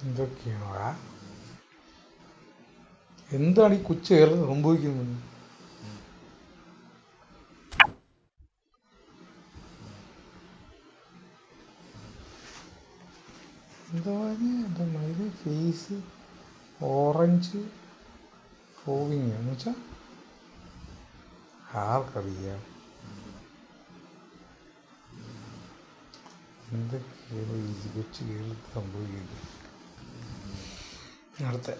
എന്തൊക്കെയാണോ എന്താണ് ഈ കൊച്ചു സംഭവിക്കുന്നത്? എന്താ പറഞ്ഞ ഫേസ് ഓറഞ്ച് ഫോവിങ് എന്ന് വെച്ചാ ആർക്കറിയാം എന്തൊക്കെയാണ് ഈ കൊച്ചു കേരളത്തിൽ സംഭവിക്കുന്നത്. അടുത്ത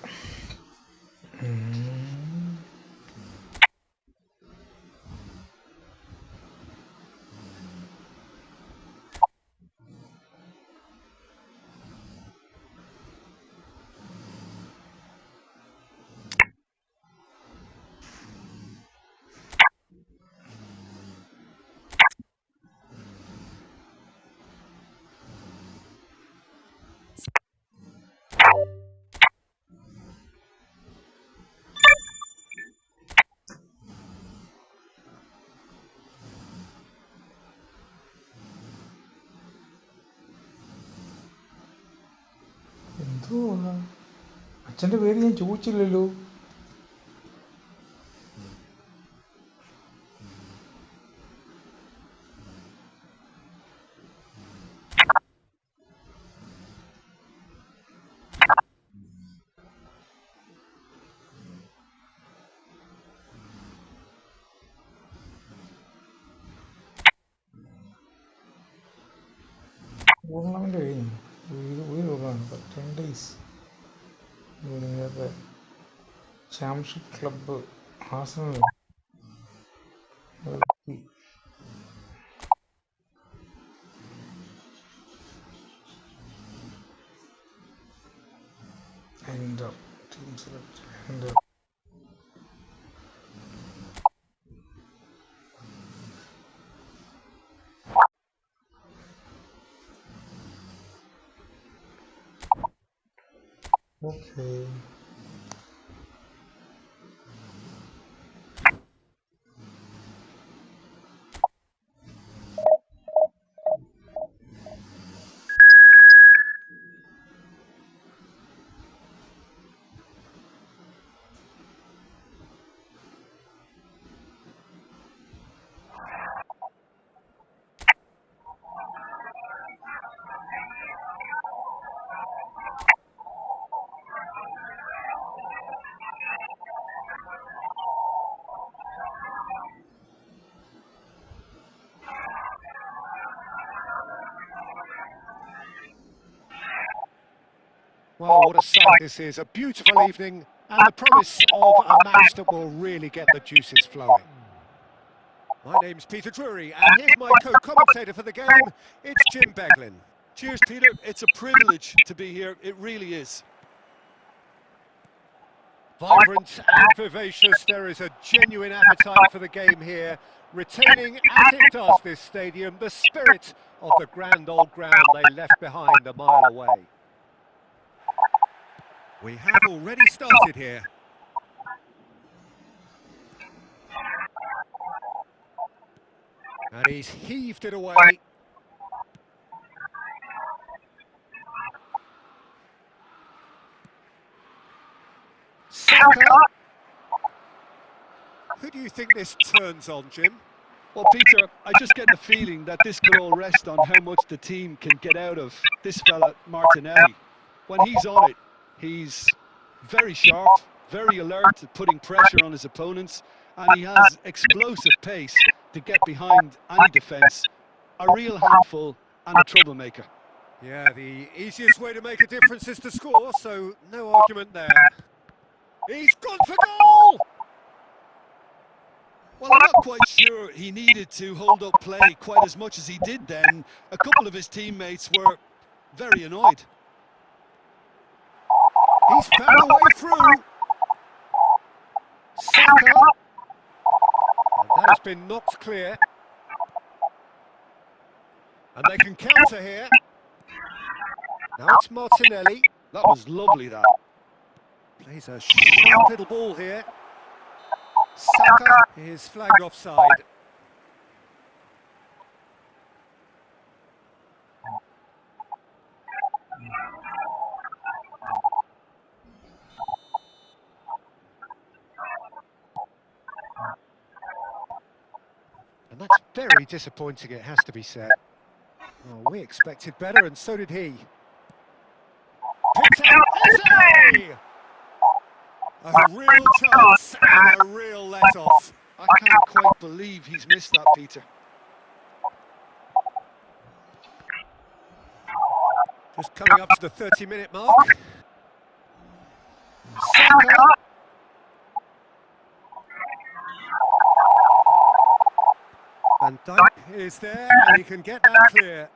എന്തോ അച്ഛൻ്റെ പേര് ഞാൻ ചോദിച്ചില്ലല്ലോ. ടൂർണമെൻ്റ് കഴിഞ്ഞു. ഒരു tournament 10 days championship club Arsenal enter team select enter. Okay Well, what a sight this is. A beautiful evening and the promise of a match that will really get the juices flowing. My name's Peter Drury and here's my co-commentator for the game. It's Jim Beglin. Cheers, Peter. It's a privilege to be here. It really is. Vibrant and vivacious. There is a genuine appetite for the game here. Retaining, as it does this stadium, the spirit of the grand old ground they left behind a mile away. We have already started here. And he's heaved it away. Saka. Who do you think this turns on, Jim? Well, Peter, I just get the feeling that this could all rest on how much the team can get out of this fella, Martinelli. When he's on it, he's very sharp, very alert at putting pressure on his opponents, and he has explosive pace to get behind any defence. A real handful and a troublemaker. Yeah, the easiest way to make a difference is to score, so no argument there. He's gone for goal! Well, I'm not quite sure he needed to hold up play quite as much as he did then. A couple of his teammates were very annoyed. He's found a way through. Saka. And that has been knocked clear. And they can counter here. Now it's Martinelli. That was lovely, that. Plays a sharp little ball here. Saka is flagged offside. Very disappointing, it has to be said. Oh, we expected better, and so did he. Picks out Eze! A real chance and a real let-off. I can't quite believe he's missed that, Peter. Just coming up to the 30-minute mark. Saka. Van Dijk is there, and he can get that clear.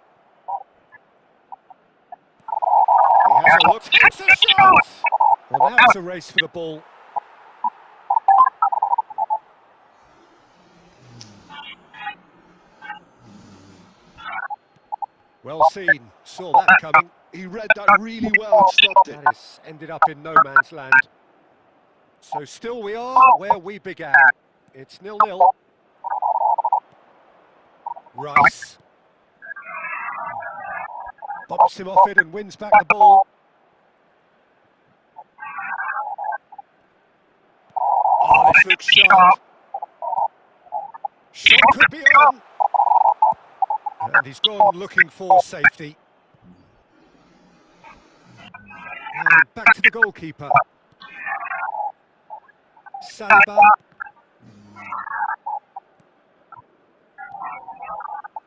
He has a look, takes a shot! Well, now it's a race for the ball. Well seen, saw that coming. He read that really well and stopped it. That is ended up in no man's land. So still we are where we began. It's 0-0. Rice. Bumps him off it and wins back the ball. Oh, this looks sharp. Shot could be on. And he's gone looking for safety. And back to the goalkeeper. Saliba.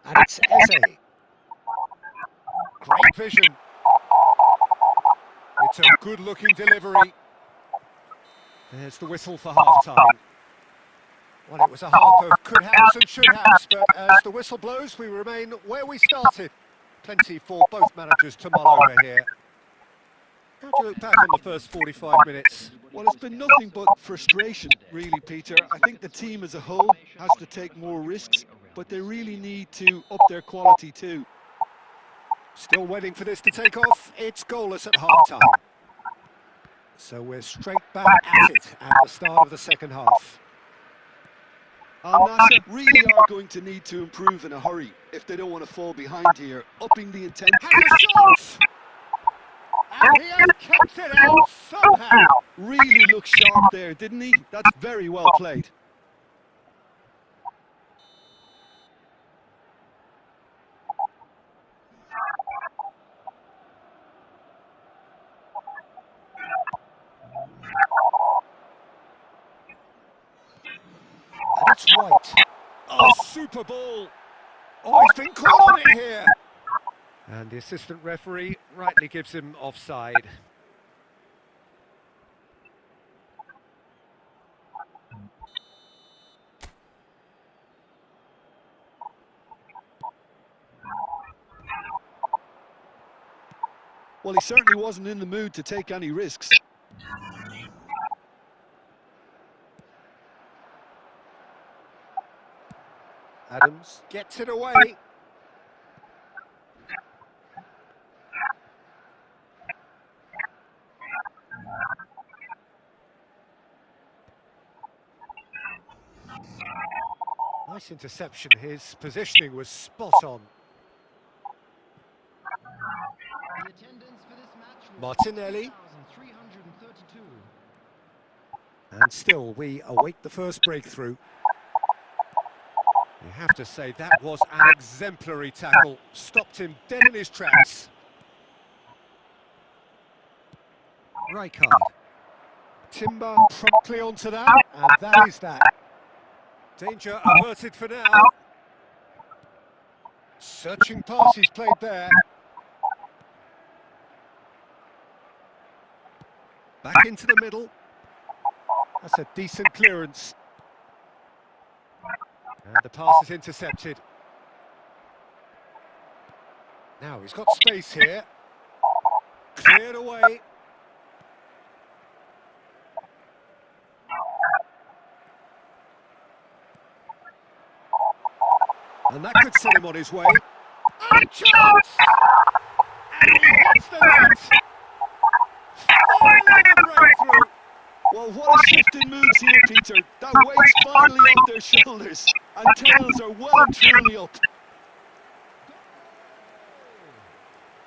And it's Eze. Great vision. It's a good-looking delivery. There's the whistle for half-time. Well, it was a half of could-haves and should-haves, but as the whistle blows, we remain where we started. Plenty for both managers to mull over here. How do you look back on the first 45 minutes? Well, it's been nothing but frustration, really, Peter. I think the team as a whole has to take more risks, but they really need to up their quality too. Still waiting for this to take off. It's goalless at half-time. So we're straight back at it at the start of the second half. Al Nassr really are going to need to improve in a hurry if they don't want to fall behind here, upping the intensity. Has a shot! And he has kept it out somehow. Really looked sharp there, didn't he? That's very well played. And it's White. Oh, super ball. Oh, he's been caught on it here. And the assistant referee rightly gives him offside. Well, he certainly wasn't in the mood to take any risks. Adams gets it away. Nice interception. His positioning was spot on. Martinelli. And still we await the first breakthrough. You have to say that was an exemplary tackle. Stopped him dead in his tracks. Rijkaard. Timber promptly onto that, and that is that. Danger averted for now. Searching pass he's played there. Back into the middle. That's a decent clearance. And the pass is intercepted. Now he's got space here. Cleared away. And that could send him on his way. And a chance! And he hits the net! Finally a breakthrough! Well, what a shift in moods here, Peter. That weight's finally off their shoulders, and tails are well and truly up.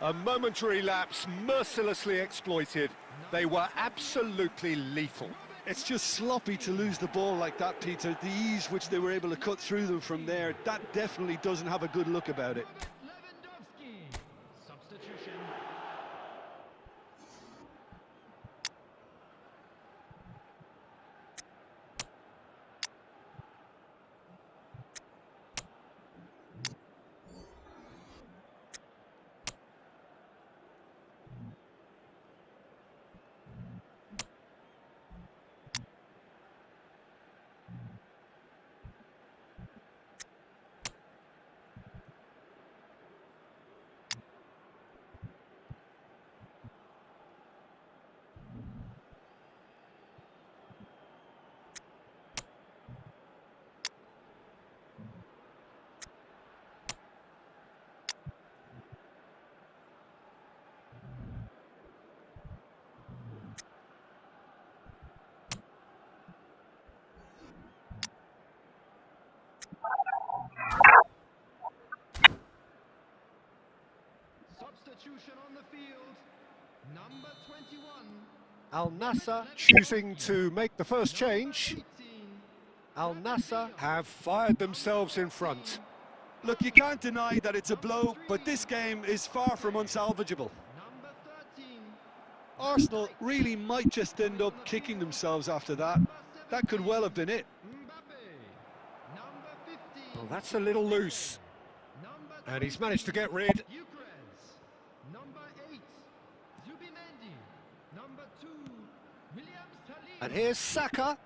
A momentary lapse mercilessly exploited. They were absolutely lethal. It's just sloppy to lose the ball like that, Peter. The ease which they were able to cut through them from there, that definitely doesn't have a good look about it. Substitution. Substitution on the field. Number 21. Al Nassr choosing to make the first change. Al Nassr have fired themselves in front. Look, you can't deny that it's a blow, but this game is far from unsalvageable. Number 13. Arsenal really might just end up kicking themselves after that. That could well have been it. Mbappe. Number 15. Well, that's a little loose. Number And he's managed to get rid. Eucrez. Number 8. Zubimendi. Number 2. Williams Salim. And here's Saka.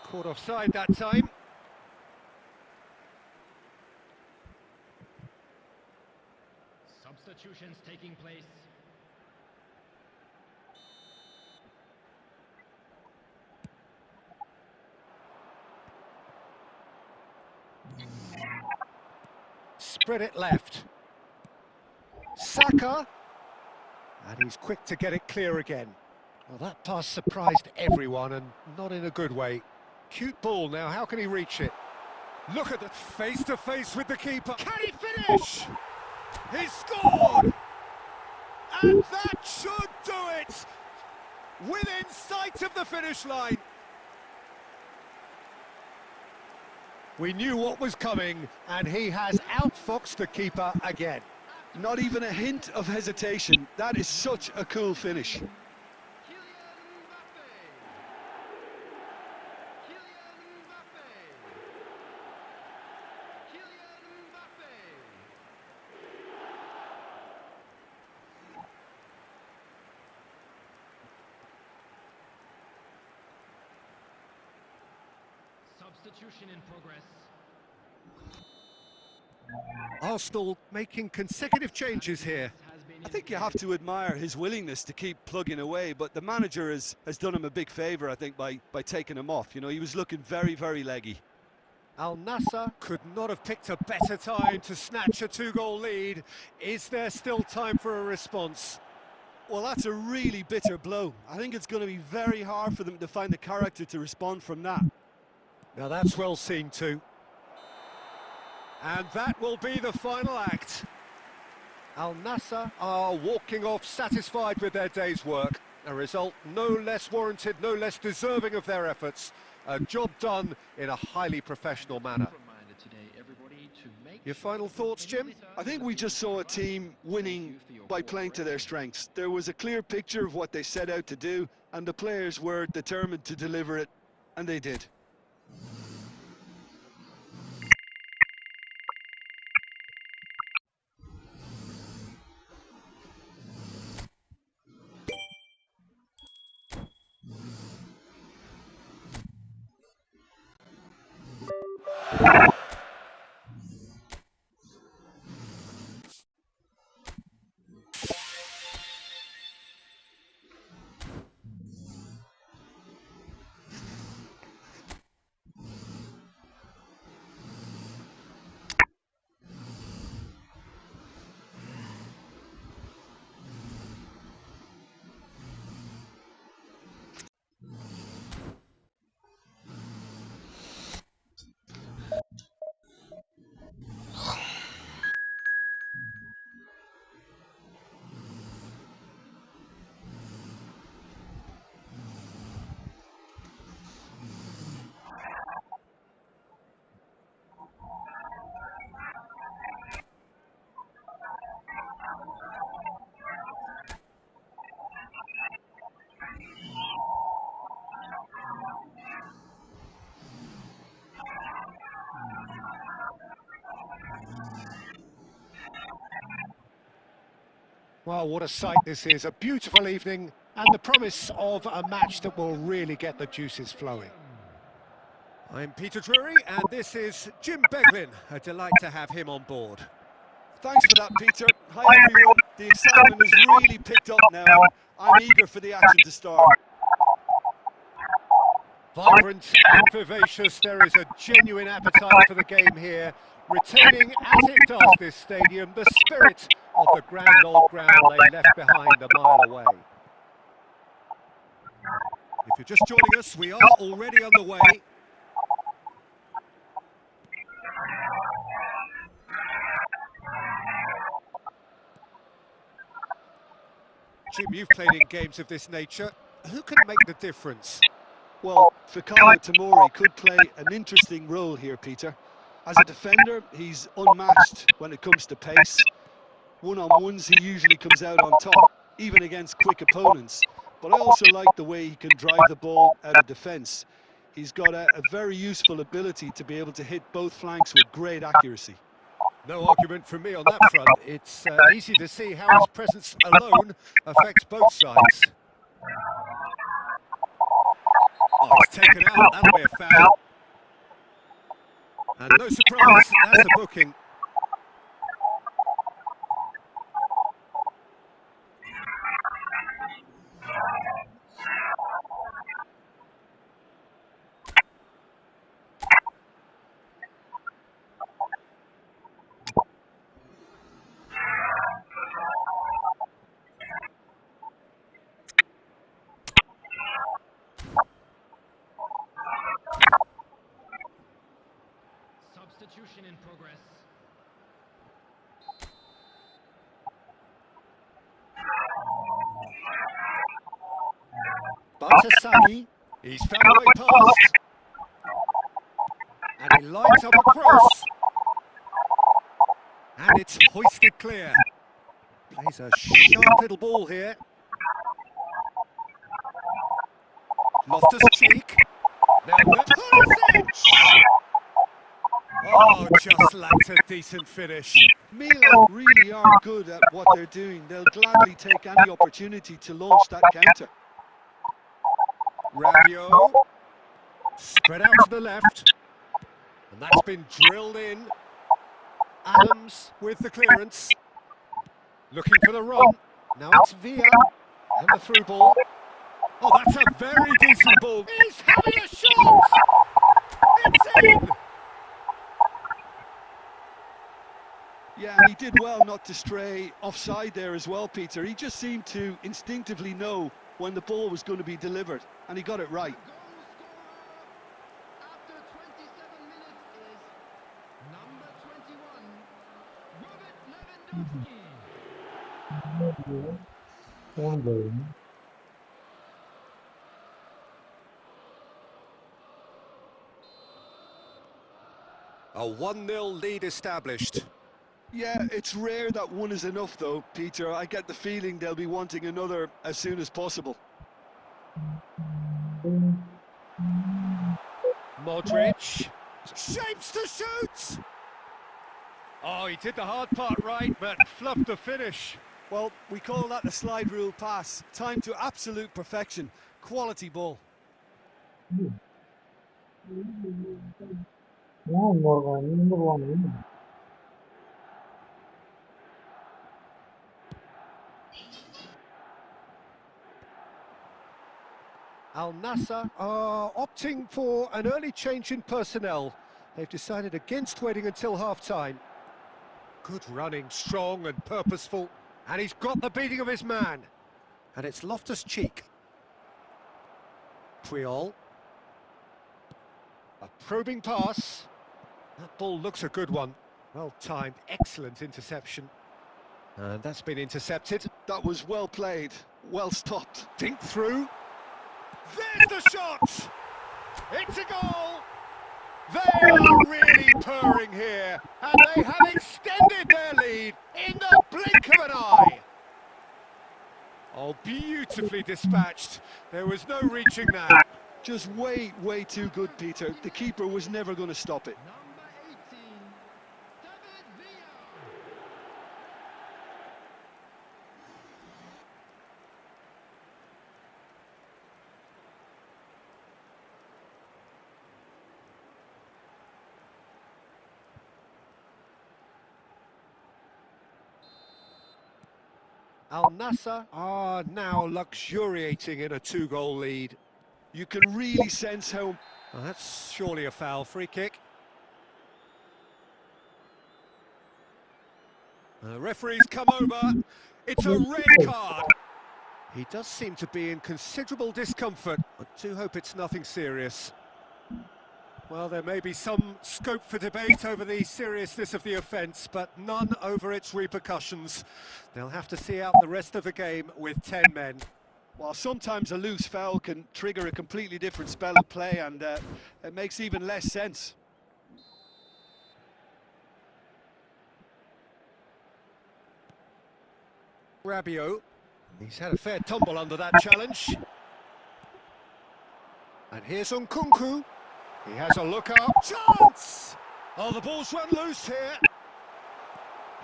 Caught offside that time. Substitutions taking place. Spread it left. Saka. And he's quick to get it clear again. Well, that pass surprised everyone, and not in a good way. Cute ball now, how can he reach it? Look at the face-to-face with the keeper. Can he finish? He scored! And that should do it! Within sight of the finish line. We knew what was coming, and he has outfoxed the keeper again. Not even a hint of hesitation. That is such a cool finish. Kylian Mbappe. Kylian Mbappe. Kylian Mbappe. Substitution in progress. Arsenal making consecutive changes here. I think you have to admire his willingness to keep plugging away, but the manager has done him a big favour, I think, by taking him off. You know, he was looking very, very leggy. Al Nassr could not have picked a better time to snatch a two-goal lead. Is there still time for a response? Well, that's a really bitter blow. I think it's going to be very hard for them to find the character to respond from that. Now that's well seen too. And that will be the final act. Al Nassr are walking off satisfied with their day's work. A result no less warranted, no less deserving of their efforts. A job done in a highly professional manner. Your final thoughts, Jim? I think we just saw a team winning by playing to their strengths. There was a clear picture of what they set out to do, and the players were determined to deliver it, and they did. Well, what a sight this is. A beautiful evening and the promise of a match that will really get the juices flowing. I'm Peter Drury and this is Jim Beglin. A delight to have him on board. Thanks for that, Peter. Hi, everyone. The excitement has really picked up now, and I'm eager for the action to start. Vibrant and vivacious, there is a genuine appetite for the game here, retaining, as it does this stadium, the spirit of the grand old ground they left behind a mile away. If you're just joining us, we are already underway. Jim, you've played in games of this nature. Who can make the difference? Well, Fikayo Tomori could play an interesting role here, Peter. As a defender, he's unmatched when it comes to pace. One-on-ones, he usually comes out on top, even against quick opponents. But I also like the way he can drive the ball out of defence. He's got a very useful ability to be able to hit both flanks with great accuracy. No argument from me on that front. It's easy to see how his presence alone affects both sides. Oh, it's taken out. That'll be a foul. And no surprise, that's a booking. Substitution in progress. Batasani, he's found a way past. And he lines up a cross. And it's hoisted clear. Plays a sharp little ball here. Loftus-Cheek. Now Pulisic! Oh, just lacks a decent finish. Milan really are good at what they're doing. They'll gladly take any opportunity to launch that counter. Rabiot. Spread out to the left. And that's been drilled in. Adams with the clearance. Looking for the run. Now it's Villa. And the through ball. Oh, that's a very decent ball. He's having a shot! It's in! Yeah, and he did well not to stray offside there as well, Peter. He just seemed to instinctively know when the ball was going to be delivered, and he got it right. Goal scorer after 27 minutes is number 21, Robert Lewandowski. One goal. A 1-0 lead established. Yeah, it's rare that one is enough, though, Peter. I get the feeling they'll be wanting another as soon as possible. Modric. Shapes to shoot! Oh, he did the hard part right, but fluffed the finish. Well, we call that the slide rule pass. Time to absolute perfection. Quality ball. Number one. Al Nassr are opting for an early change in personnel. They've decided against waiting until half-time. Good running, strong and purposeful. And he's got the beating of his man. And it's Loftus-Cheek. Puyol. A probing pass. That ball looks a good one. Well timed, excellent interception. And that's been intercepted. That was well played, well stopped. Dink through. There's the shot! It's a goal! They are really purring here, and they have extended their lead in the blink of an eye. Oh, beautifully dispatched. There was no reaching that. Just way, way too good, Peter. The keeper was never going to stop it. Number 18, David Villa. Al Nassr are now luxuriating in a 2-goal lead. You can really sense how... Well, that's surely a foul. Free kick. The referee's come over. It's a red card. He does seem to be in considerable discomfort. I do hope it's nothing serious. Well, there may be some scope for debate over the seriousness of the offence, but none over its repercussions. They'll have to see out the rest of the game with 10 men. Well, sometimes a loose foul can trigger a completely different spell of play, and it makes even less sense. Rabiot. He's had a fair tumble under that challenge. And here's Nkunku. He has a look up. Chance! Oh, the ball's run loose here.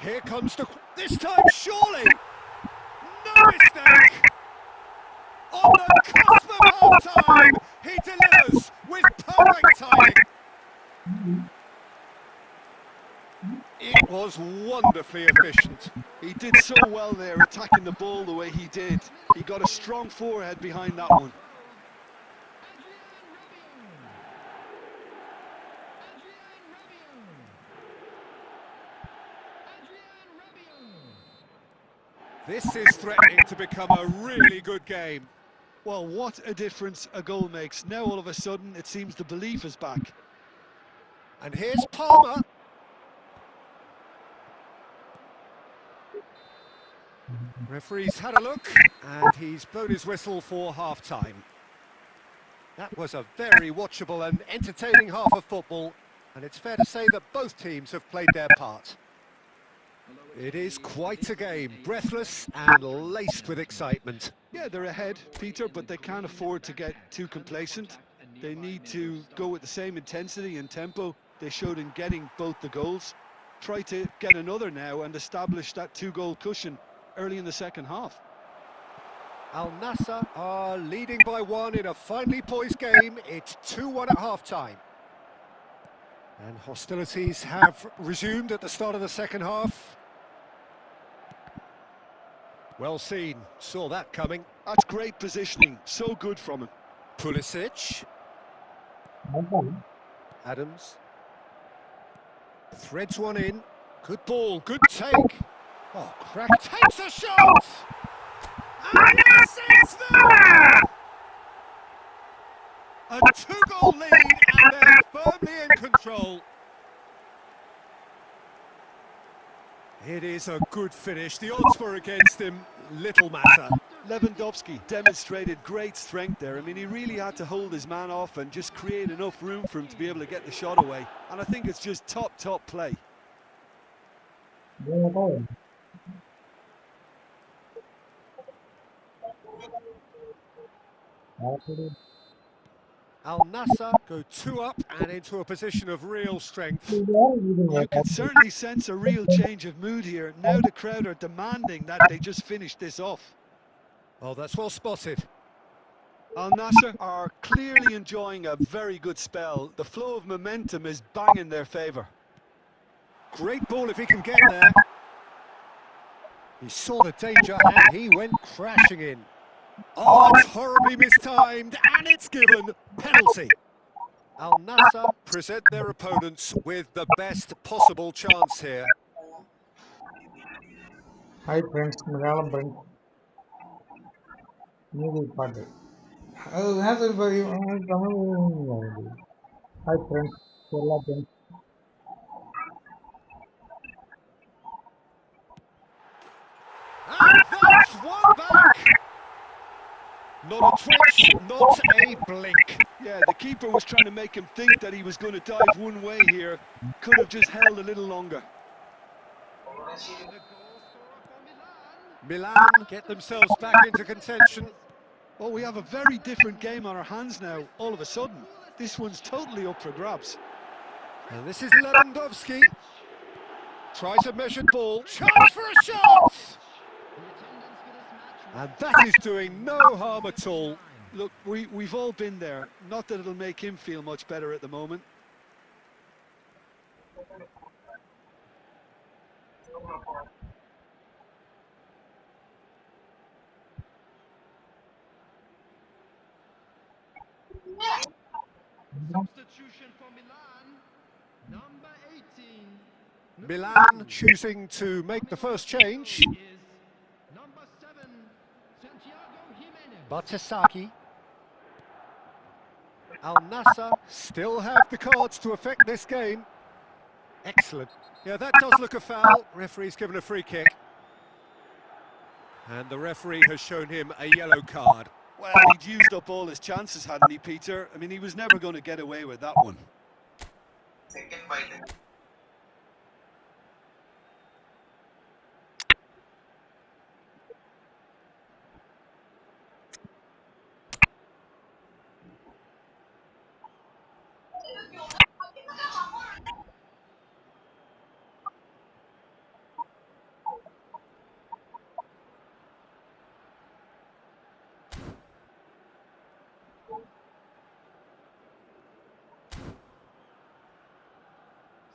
Here comes the... This time, surely! No mistake! On the cusp of half-time, he delivers with perfect timing. It was wonderfully efficient. He did so well there, attacking the ball the way he did. He got a strong forehead behind that one. This is threatening to become a really good game. Well, what a difference a goal makes. Now all of a sudden it seems the belief is back. And here's Palmer. Referee's had a look, and he's blown his whistle for half-time. That was a very watchable and entertaining half of football, and it's fair to say that both teams have played their part. It is quite a game, breathless and laced with excitement. Yeah, they're ahead, Peter, but they can't afford to get too complacent. They need to go with the same intensity and tempo they showed in getting both the goals. Try to get another now and establish that 2-goal cushion early in the second half. Al Nassr are leading by 1 in a finely poised game. It's 2-1 at half-time. And hostilities have resumed at the start of the second half. Well seen, saw that coming. That's great positioning, so good from him. Pulisic. Adams. Threads one in. Good ball, good take. Oh, crack, takes a shot! And yes, it's there! A 2-goal lead, and they're firmly in control. It is a good finish. The odds were against him, little matter. Lewandowski demonstrated great strength there. I mean, he really had to hold his man off and just create enough room for him to be able to get the shot away. And I think it's just top play. Al Nassr go 2 up and into a position of real strength. You can certainly sense a real change of mood here. Now the crowd are demanding that they just finish this off. Oh, that's well spotted. Al Nassr are clearly enjoying a very good spell. The flow of momentum is bang in their favour. Great ball if he can get there. He saw the danger and he went crashing in. Oh, it's horribly mistimed, and it's given penalty. Al Nassr present their opponents with the best possible chance here. Hi friends, Malayalam friends. Music party. Hi friends, Kerala friends. And that's one back. Not a twitch, not a blink. Yeah, the keeper was trying to make him think that he was going to dive one way here. Could have just held a little longer. Milan get themselves back into contention. Oh, we have a very different game on our hands now, all of a sudden. This one's totally up for grabs. And this is Lewandowski. Tries a measured ball. Chance for a shot! And that is doing no harm at all. Look, we've all been there. Not that it'll make him feel much better at the moment. Substitution for Milan, number 18. Milan choosing to make the first change. Is number 7, Santiago Jimenez. Batasaki. Al Nassr still have the cards to affect this game. Excellent. Yeah, that does look a foul. Referee's given a free kick. And the referee has shown him a yellow card. Well, he'd used up all his chances, hadn't he, Peter? I mean, he was never going to get away with that one.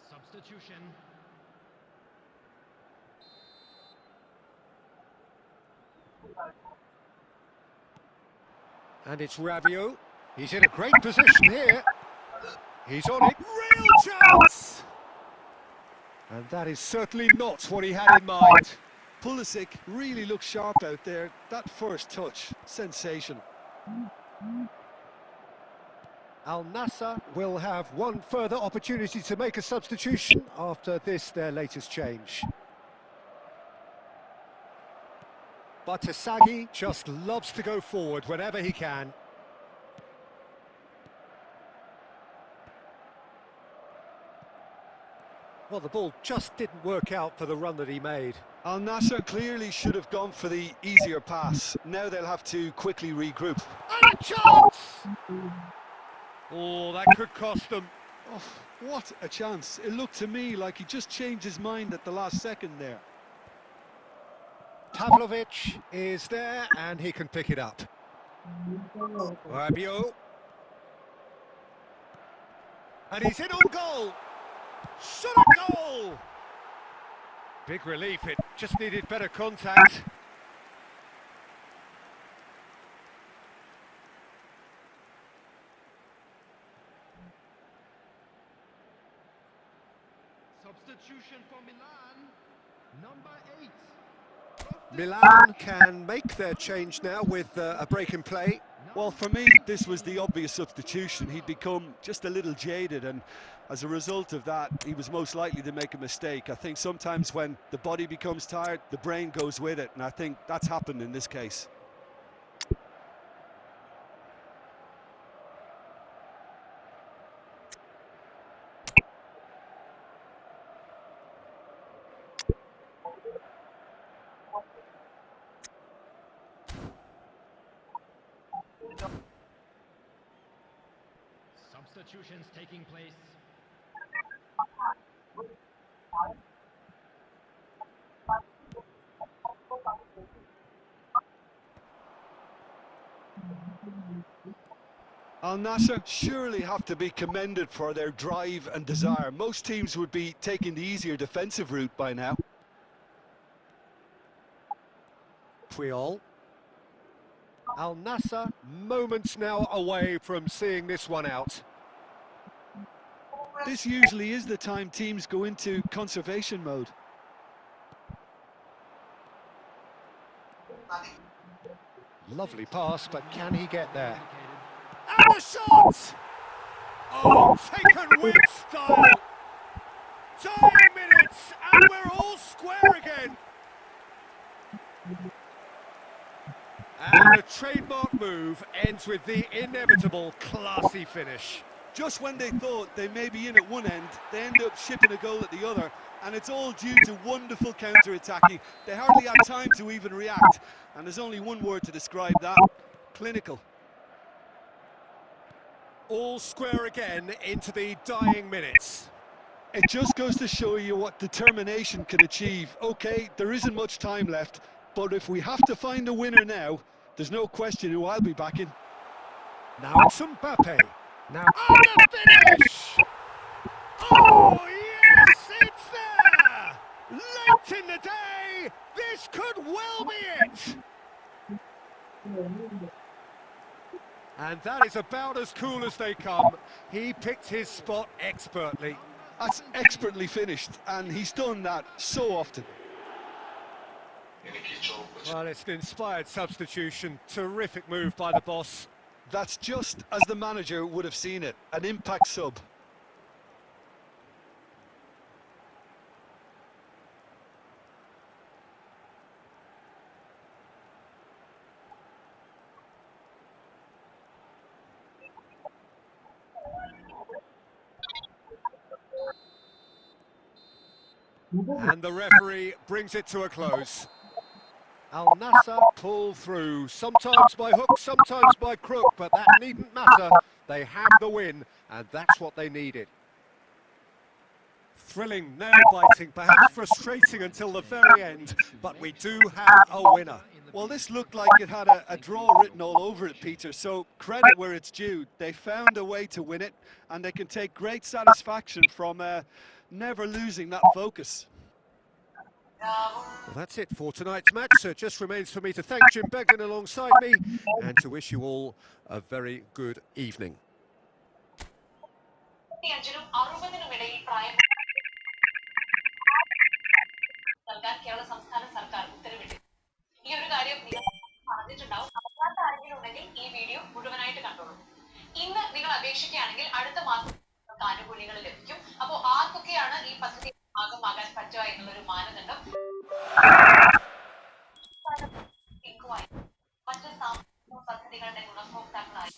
Substitution. And it's Rabiot. He's in a great position here. He's on it. Real chance! And that is certainly not what he had in mind. Pulisic really looks sharp out there. That first touch, sensation. Al Nassr will have one further opportunity to make a substitution after this, their latest change. Batasagi just loves to go forward whenever he can. Well, the ball just didn't work out for the run that he made. Al Nassr clearly should have gone for the easier pass. Now they'll have to quickly regroup. And a chance! Oh, that could cost them. Oh, what a chance. It looked to me like he just changed his mind at the last second there. Pavlovic is there and he can pick it up. Rabiot. And he's in on goal. Shot a goal! Big relief, it just needed better contact. Substitution for Milan, number 8. Milan can make their change now with a break in play. Well, for me, this was the obvious substitution. He'd become just a little jaded, and as a result of that, he was most likely to make a mistake. I think sometimes when the body becomes tired, the brain goes with it, and I think that's happened in this case. Substitutions taking place. Al Nassr surely have to be commended for their drive and desire. Most teams would be taking the easier defensive route by now. Puyol. Al Nassr moments now away from seeing this one out. This usually is the time teams go into conservation mode. Lovely pass, but can he get there? And the shot! Oh, taken with style. 9 minutes, and we're all square again. And the trademark move ends with the inevitable classy finish. Just when they thought they may be in at one end, they end up shipping a goal at the other, and it's all due to wonderful counter-attacking. They hardly had time to even react, and there's only one word to describe that: clinical. All square again into the dying minutes. It just goes to show you what determination can achieve. Okay, there isn't much time left, but if we have to find a winner now, there's no question who I'll be backing. Now it's Mbappe. Now on the finish! Oh yes, it's there! Late in the day, this could well be it! And that is about as cool as they come. He picked his spot expertly. That's expertly finished, and he's done that so often. Well, it's an inspired substitution. Terrific move by the boss. That's just as the manager would have seen it, an impact sub. And the referee brings it to a close. Al Nassr pull through, sometimes by hook, sometimes by crook, but that needn't matter. They have the win, and that's what they needed. Thrilling, nail-biting, perhaps frustrating until the very end, but we do have a winner. Well, this looked like it had a draw written all over it, Peter, so credit where it's due. They found a way to win it, and they can take great satisfaction from never losing that focus. Well, that's it for tonight's match. So it just remains for me to thank Jim Beglin alongside me and to wish you all a very good evening. ഇന്ന് നിങ്ങൾ അപേക്ഷിക്കുകയാണെങ്കിൽ അടുത്ത മാസം ആനുകൂല്യങ്ങൾ ലഭിക്കും. അപ്പോൾ ആർക്കൊക്കെയാണ് ഈ പദ്ധതി ഭാഗമാകാൻ പറ്റുക എന്നുള്ളൊരു മാനദണ്ഡം മറ്റ് സാമ്പത്തിക പദ്ധതികളുടെ ഗുണഭോക്താക്കളായി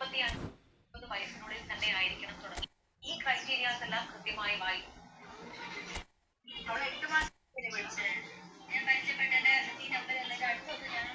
35 വയസ്സിനുള്ളിൽ തന്നെ ആയിരിക്കണം തുടങ്ങി ഈ ക്രൈറ്റീരിയാസ് എല്ലാം കൃത്യമായി വായി അവിടെ 8 മാസം വിളിച്ച് ഞാൻ പരിചയപ്പെട്ട ഈ നമ്പർ എന്നിട്ട് അടുത്തൊക്കെ ഞാൻ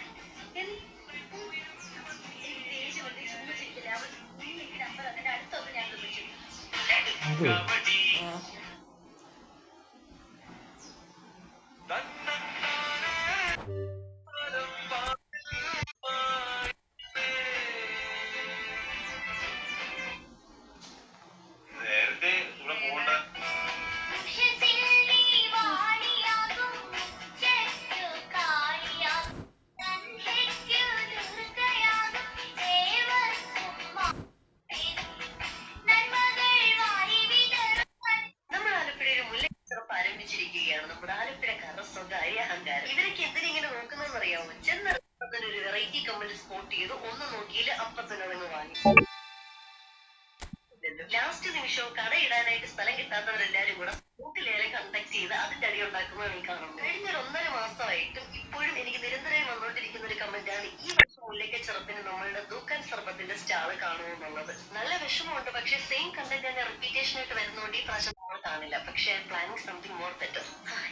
ലാസ്റ്റ് നിമിഷം കടയിടാനായിട്ട് സ്ഥലം കിട്ടാത്തവരെല്ലാരും കൂടെ കൂട്ടിലേറെ കണ്ടക്ട് ചെയ്ത് അതിന്റെ അടി ഉണ്ടാക്കുന്നതാണ് ഈ കാണുന്നത്. കഴിഞ്ഞ 1.5 മാസമായിട്ടും ഇപ്പോഴും എനിക്ക് നിരന്തരം വന്നുകൊണ്ടിരിക്കുന്ന ഒരു കമന്റാണ് ഈ വർഷം മുല്ലയ്ക്ക ചെറുപ്പിന് നമ്മളുടെ ദൂക്കാൻ സർബത്തിന്റെ സ്റ്റാള് കാണുമെന്നുള്ളത്. നല്ല വിഷമമുണ്ട്, പക്ഷെ സെയിം കണ്ടന്റ് തന്നെ റിപ്പീറ്റേഷൻ ആയിട്ട് വരുന്നതുകൊണ്ട് ഈ പ്രാവശ്യം നമ്മൾ കാണില്ല. പക്ഷെ പ്ലാനിങ് സംതിങ് മോർ ബെറ്റർ.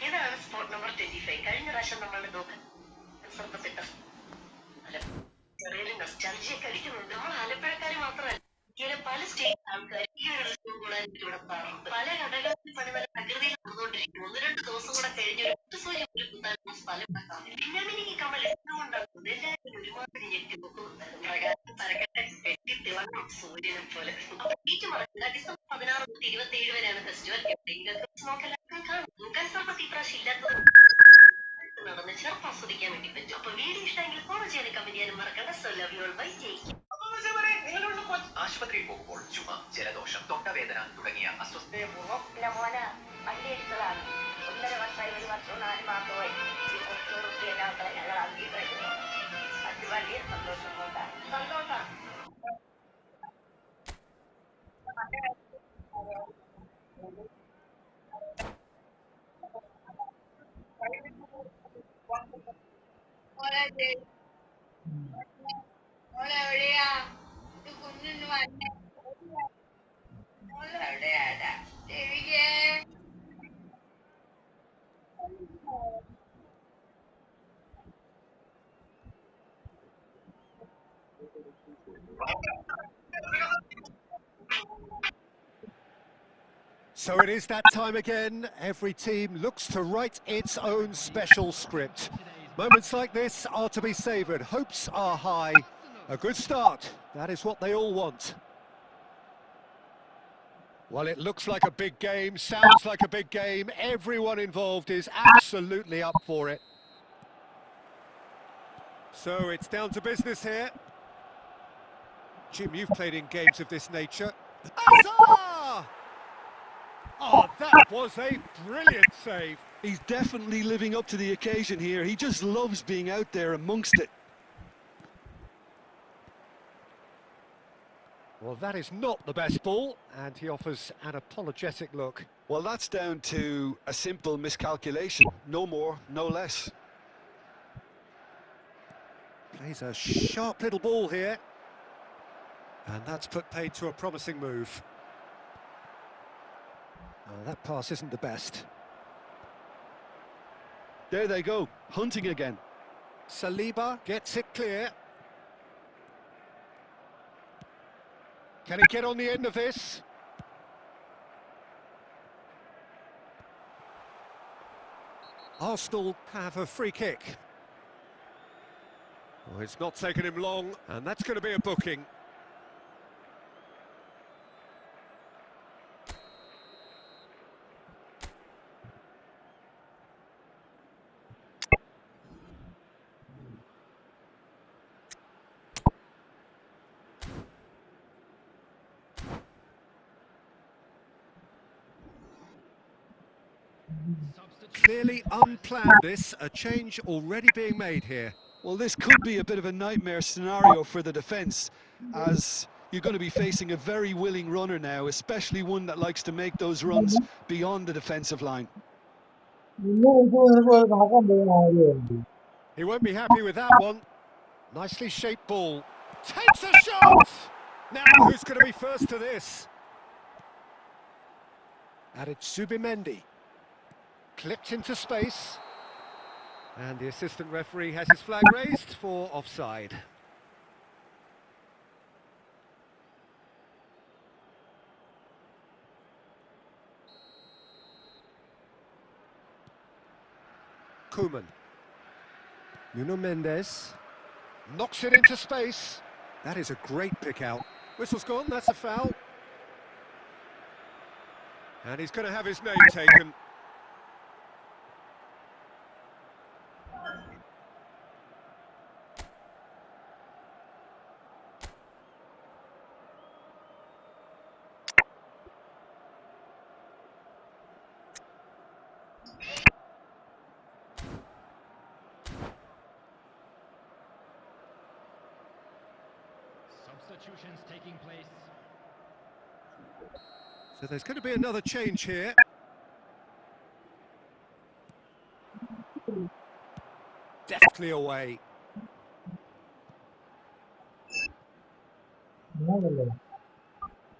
ഇതാണ് സ്പോട്ട് നമ്പർ 25. കഴിഞ്ഞ പ്രാവശ്യം നമ്മളുടെ ദൂക്കാൻ സർബത്തിട്ട ചെറിയൊരു നൊസ്റ്റാൾജിയൊക്കെ അടിക്കുന്നുണ്ട്. നമ്മൾ ആലപ്പുഴക്കാര് മാത്രമല്ല, പല സ്റ്റേറ്റ് ആൾക്കാർ ഈ ഒരു കൂടാൻ ഇവിടെ പാറുണ്ട്. പല കടകളിൽ പണി നല്ല പ്രകൃതിയിൽ നടന്നുകൊണ്ടിരിക്കും. 1-2 ദിവസം കൂടെ കഴിഞ്ഞ് ഒരു സൂര്യ ഒരു കുത്താനുള്ള സ്ഥലം പിന്നെ എനിക്ക് കമൽ എന്തുകൊണ്ടാകുന്നത് എല്ലാവരും ഒരുമാതിരി ഞെട്ടി നോക്കുന്നുണ്ടായിരുന്നു. പ്രകാശം പരക്കട്ടെ വെട്ടി തിളങ്ങും സൂര്യനെ പോലെ. അപ്പൊ ബീച്ച് മറക്കില്ല. ഡിസംബർ 16 മുതൽ 27 വരെയാണ് ഫെസ്റ്റിവൽ. നോക്കെല്ലാവർക്കും കാണും. ദുഃഖാൻ സർബത്ത് ഈ പ്രാവശ്യം ഇല്ലാത്തത് നടന്ന് ചെറുപ്പം ആസ്വദിക്കാൻ വേണ്ടി പറ്റും. അപ്പൊ വീഡിയോ ഇഷ്ടമെങ്കിൽ ഫോളോ ചെയ്യാനും കമന്റ് ചെയ്യാനും മറക്കണ്ട. So love you all by. ജയിക്കും. ആശുപത്രിയിൽ പോകുമ്പോൾ ചുമ, ജലദോഷം, തൊണ്ടവേദന തുടങ്ങിയ അസ്വസ്ഥതപൂർവ്വം മോനെ വണ്ടി എടുത്തതാണ്. 1.5 വർഷമായി, 1 വർഷവും 4 മാസമായി എല്ലാം ഞങ്ങൾ അംഗീകരിക്കുന്നു. അത് വലിയ സന്തോഷം കൊണ്ടാണ്. സന്തോഷം എവിടെയാ കുഞ്ഞിന് വന്നെ എവിടെയാടാ ദേവികേ So it is that time again. Every team looks to write its own special script. Moments like this are to be savoured. Hopes are high. A good start. That is what they all want. Well, it looks like a big game, sounds like a big game. Everyone involved is absolutely up for it. So it's down to business here. Jim, you've played in games of this nature. Azar! Oh, that was a brilliant save. He's definitely living up to the occasion here. He just loves being out there amongst it. Well, that is not the best ball, and he offers an apologetic look. Well, that's down to a simple miscalculation. No more, no less. Plays a sharp little ball here. And that's put paid to a promising move. Oh, that pass isn't the best. There they go, hunting again. Saliba gets it clear. Can he get on the end of this? Arsenal have a free kick. Oh, it's not taken him long, and that's going to be a booking. Clearly unplanned this, a change already being made here. Well, this could be a bit of a nightmare scenario for the defence, as you're going to be facing a very willing runner now, especially one that likes to make those runs beyond the defensive line. He won't be happy with that one. Nicely shaped ball. Takes a shot! Now who's going to be first to this? And it's Zubimendi. Clipped into space. And the assistant referee has his flag raised for offside. Koeman. Nuno Mendes. Knocks it into space. That is a great pick out. Whistle's gone, that's a foul. And he's going to have his name taken. Substitutions taking place. So there's going to be another change here. Deftly away.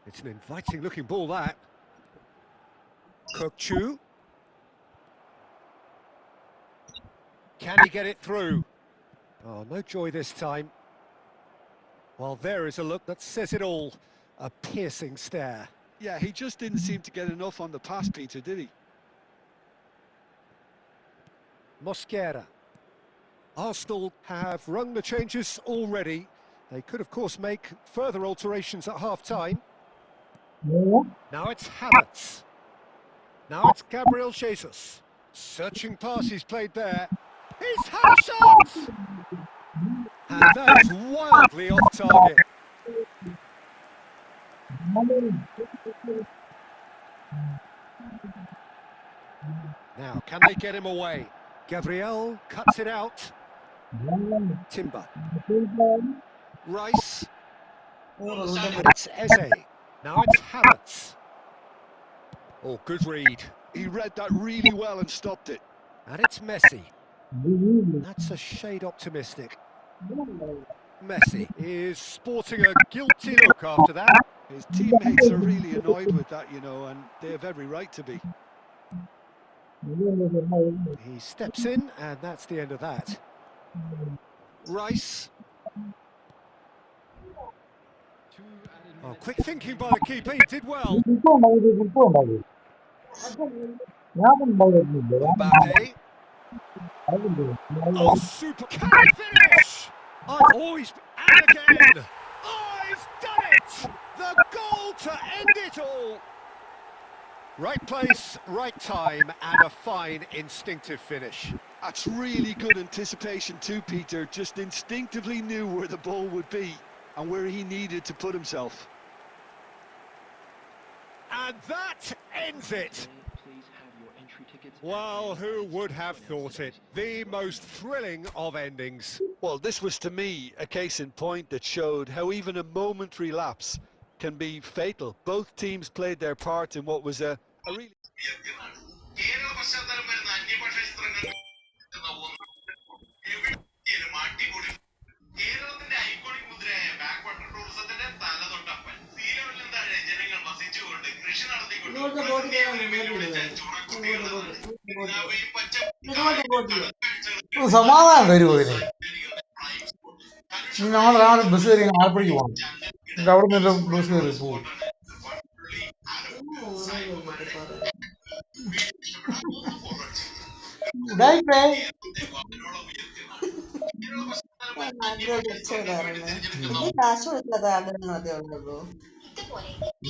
It's an inviting looking ball, that. Kokchu. Can he get it through? Oh, no joy this time. Well, there is a look that says it all. A piercing stare. Yeah, he just didn't seem to get enough on the pass, Peter, did he? Mosquera. Arsenal have rung the changes already. They could, of course, make further alterations at half-time. Now it's Havertz. Now it's Gabriel Jesus. Searching pass he's played there. He's had a shot! And that is wildly off target. Now, can they get him away? Gabriel cuts it out. Timber. Rice. And it's Eze. Now it's Havertz. Oh, good read. He read that really well and stopped it. And it's Messi. That's a shade optimistic. Messi is sporting a guilty look after that. His teammates are really annoyed with that, you know, and they have every right to be. He steps in, and that's the end of that. Rice. Oh, quick thinking by the keeper, he did well. Mbappe. Oh, super, can he finish? Oh, he's, and again. Oh, he's done it! The goal to end it all. Right place, right time, and a fine instinctive finish. That's really good anticipation too, Peter. Just instinctively knew where the ball would be and where he needed to put himself. And that ends it. Well, who would have thought it? The most thrilling of endings. Well, this was to me a case in point that showed how even a momentary lapse can be fatal. Both teams played their part in what was a really... സമാധാനം തരുമോ ഇതിന്? ഞങ്ങൾ രാവിലെ bus കയറി ആലപ്പുഴയ്ക്ക് പോകണം. എന്നിട്ട് അവിടെ നിന്ന് ബസ് കയറി പോകും. ഉടായിപ്പേ.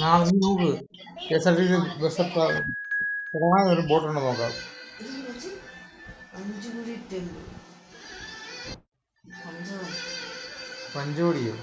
നാളെ നീ നോക്ക് KSRTC ബസ് തുടങ്ങാൻ ഒരു ബോട്ടുണ്ടോ നോക്കാം. പഞ്ചോടിയോ?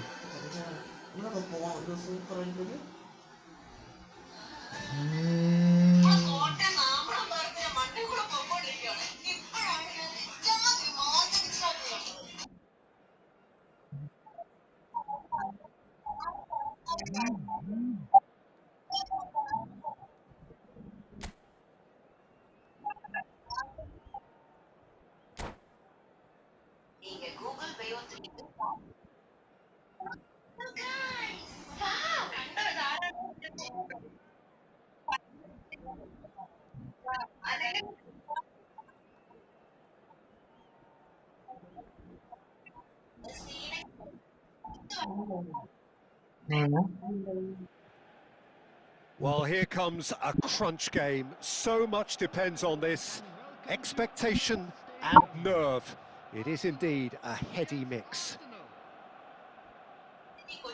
Well, here comes a crunch game. So much depends on this. Expectation and nerve. It is indeed a heady mix.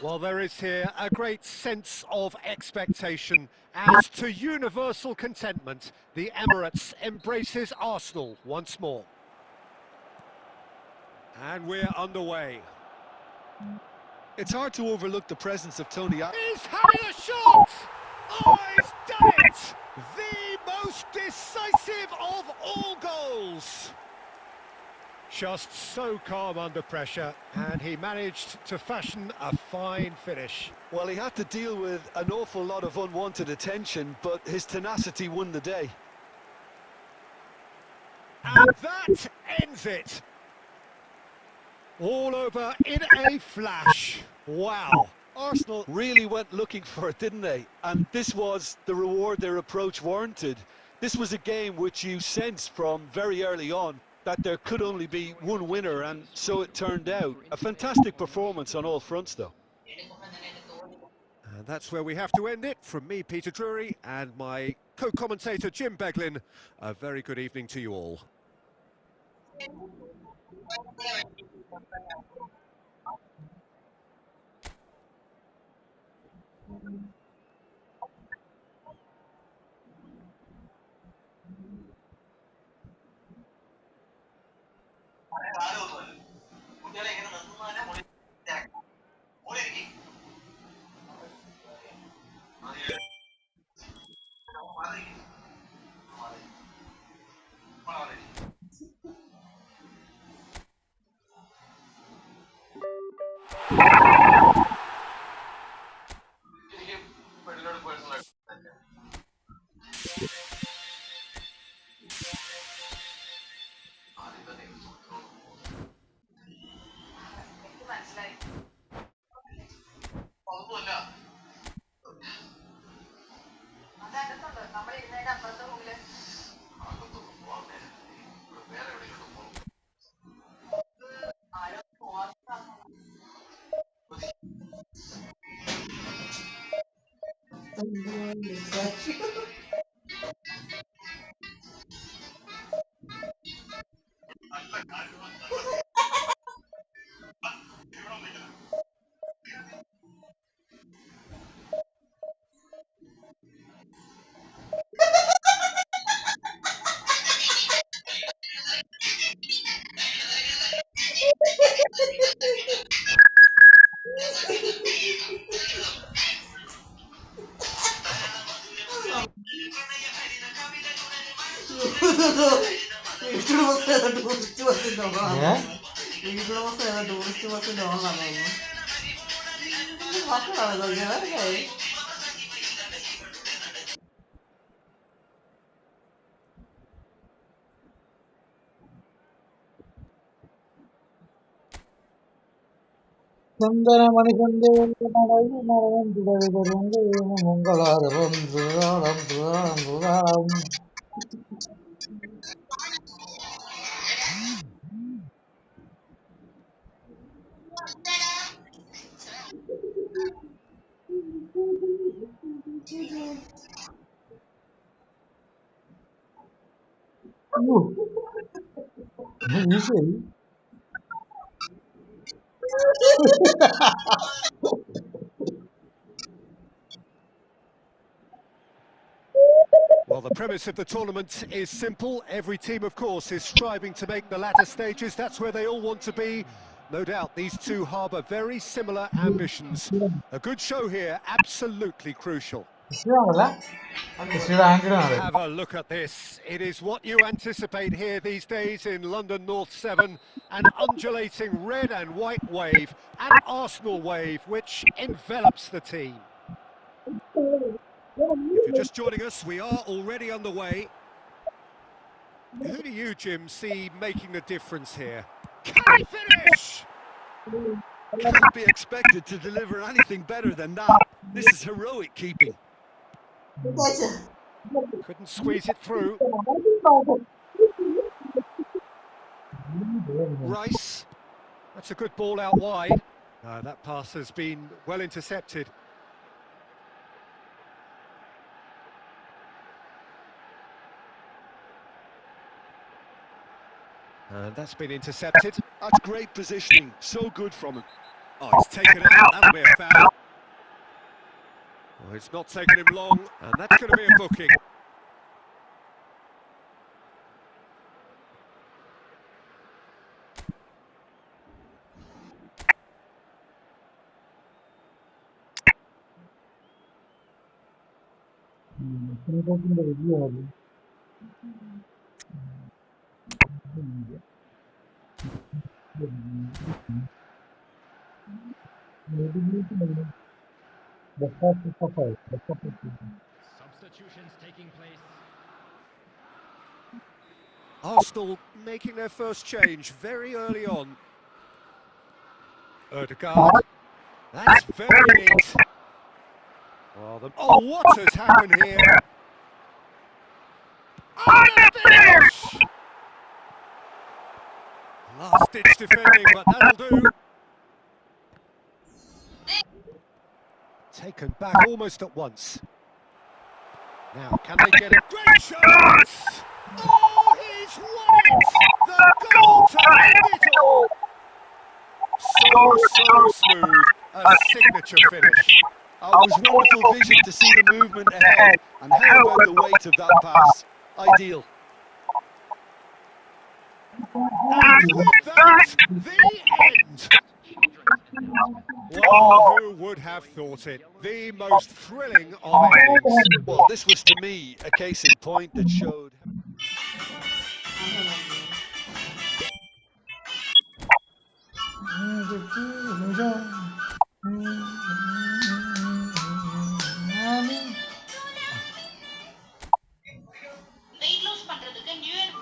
Well, there is here a great sense of expectation as to universal contentment. The Emirates embraces Arsenal once more. And we're underway. It's hard to overlook the presence of Tony. He's having a shot! Oh, he's done it! The most decisive of all goals. Just so calm under pressure, and he managed to fashion a fine finish. Well, he had to deal with an awful lot of unwanted attention, but his tenacity won the day. And that ends it. All over in a flash. Wow. Arsenal really went looking for it, didn't they? And this was the reward their approach warranted. This was a game which you sensed from very early on that there could only be one winner, and so it turned out. A fantastic performance on all fronts, though. And that's where we have to end it. From me, Peter Drury, and my co-commentator, Jim Beglin, a very good evening to you all. ചന്ദനമണി മംഗളാരവം ധൂതാളം ധൂതാളം ധൂതാളം. ഈശോയി. Well, the premise of the tournament is simple. Every team, of course, is striving to make the latter stages. That's where they all want to be. No doubt these two harbour very similar ambitions. A good show here, absolutely crucial. കൃഷിയാണല്ല, കൃഷിയുടെ ആങ്കിളാണ്. Have a look at this. It is what you anticipate here these days in London North 7. An undulating red and white wave, an Arsenal wave, which envelops the team. If you're just joining us, we are already underway. Who do you, Jim, see making the difference here? Can he finish? Can't be expected to deliver anything better than that. This is heroic keeping. Couldn't squeeze it through. Rice. That's a good ball out wide. That pass has been well intercepted. And that's been intercepted. That's great positioning. So good from him. Oh, he's taken it out. That'll be a foul. Well, it's not taken him long, and that's going to be a booking. Substitutions taking place. Arsenal making their first change very early on. Erdegaard. That's very neat. Oh, what has happened here? Oh, the finish! Last-ditch defending, but that'll do. Taken back almost at once. Now, can they get it? Great shot! Oh, he's won it! The goal to end it all! So smooth. A signature finish. Oh, it was wonderful vision to see the movement ahead. And how about the weight of that pass? Ideal. And with that, the end. Well, who would have thought it? The most thrilling of endings. Well, this was to me a case in point that showed. Weight loss பண்றதுக்கு new year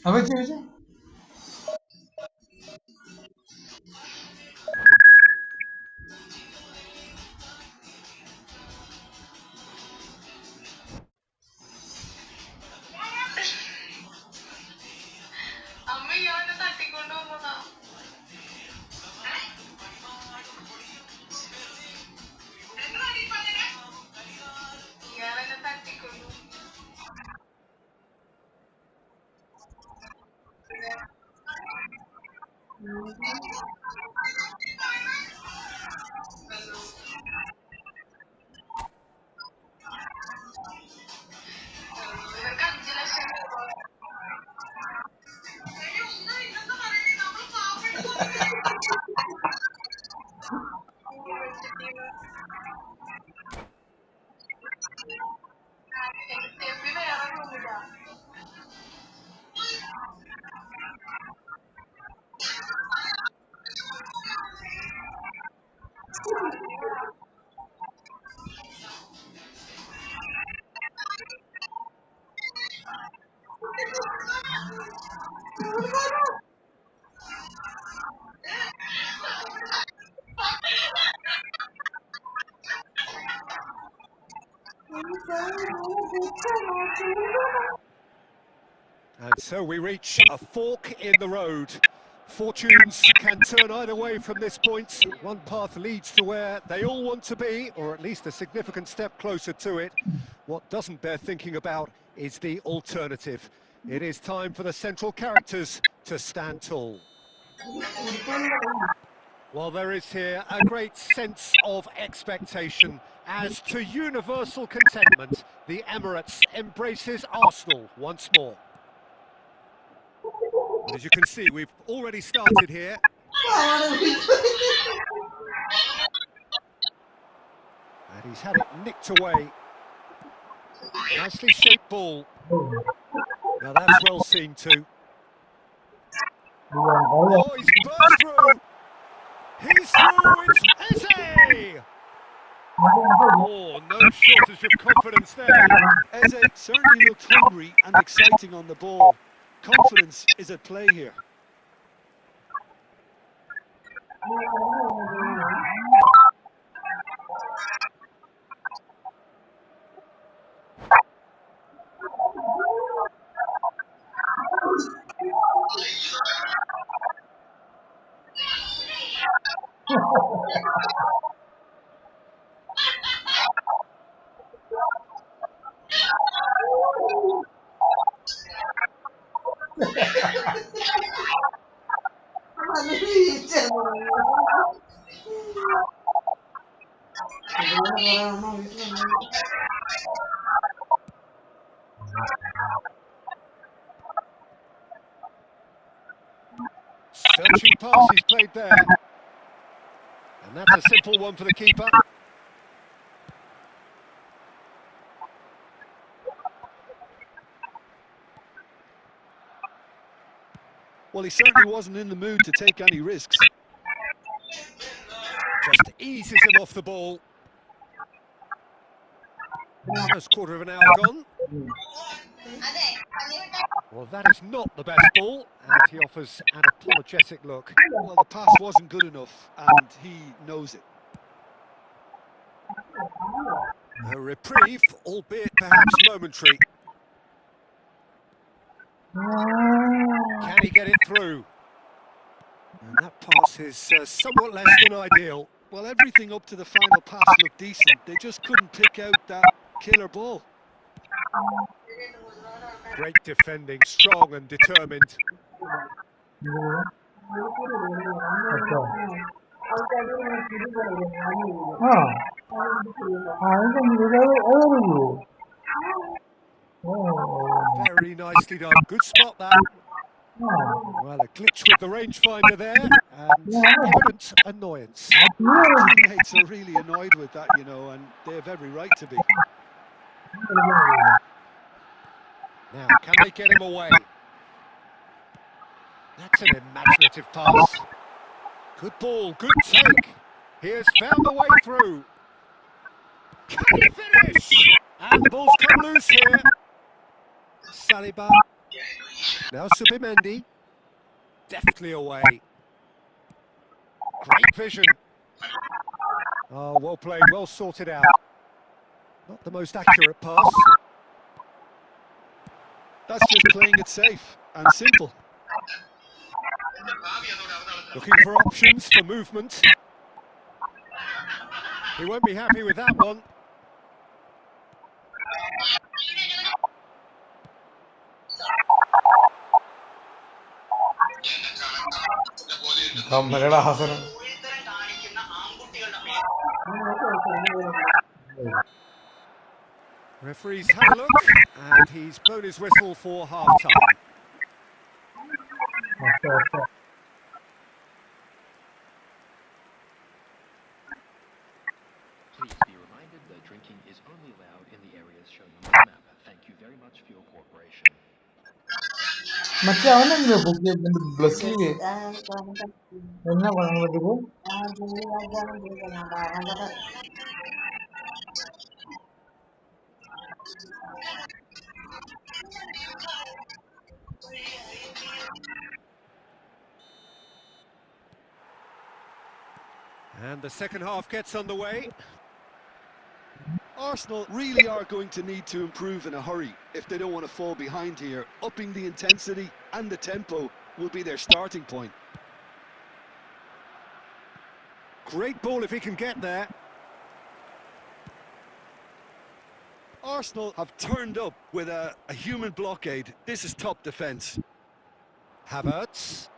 അപ്പച്ചി അമ്മ ഇയാളെ തട്ടിക്കൊണ്ടു പോന്നാ ഇയാളെന്നെ തട്ടിക്കൊണ്ടു And so we reach a fork in the road. Fortunes can turn either way from this point. One path leads to where they all want to be, or at least a significant step closer to it. What doesn't bear thinking about is the alternative. It is time for the central characters to stand tall. Well, there is here a great sense of expectation. As to universal contentment, the Emirates embraces Arsenal once more. But as you can see, we've already started here. And he's had it nicked away. Nicely shaped ball. Now that's well seen too. Oh, he's burst through. He's through, it's Eze! Oh, no shortage of confidence there. Eze certainly looked hungry and exciting on the ball. Confidence is at play here. Searching pass he's played there. And that's a simple one for the keeper. Well, he certainly wasn't in the mood to take any risks. Just eases him off the ball. First quarter of an hour gone. Well, that is not the best ball, and he offers an apologetic look. Well, the pass wasn't good enough, and he knows it. A reprieve, albeit perhaps momentary. Can he get it through? And that pass is somewhat less than ideal. Well, everything up to the final pass looked decent. They just couldn't pick out that killer ball. Great defending, strong and determined. Very nicely done. Good spot that. Well, a glitch with the rangefinder there, and evident annoyance. Teammates are really annoyed with that, you know, and they have every right to be. Now, can they get him away? That's an imaginative pass. Good ball, good take. He has found a way through. Can he finish? And the ball's come loose here. Saliba. Now Subimendi. Deftly away. Great vision. Oh, well played, well sorted out. Not the most accurate pass. That's just playing it safe and simple. Looking for options for movement. He won't be happy with that one. Referee's had a look, and he's blown his whistle for half-time. Please be reminded that drinking is only allowed in the areas shown on the map. Thank you very much for your cooperation. And the second half gets underway. Arsenal really are going to need to improve in a hurry if they don't want to fall behind here. Upping the intensity and the tempo will be their starting point. Great ball if he can get there. Arsenal have turned up with a human blockade. This is top defence. Havertz.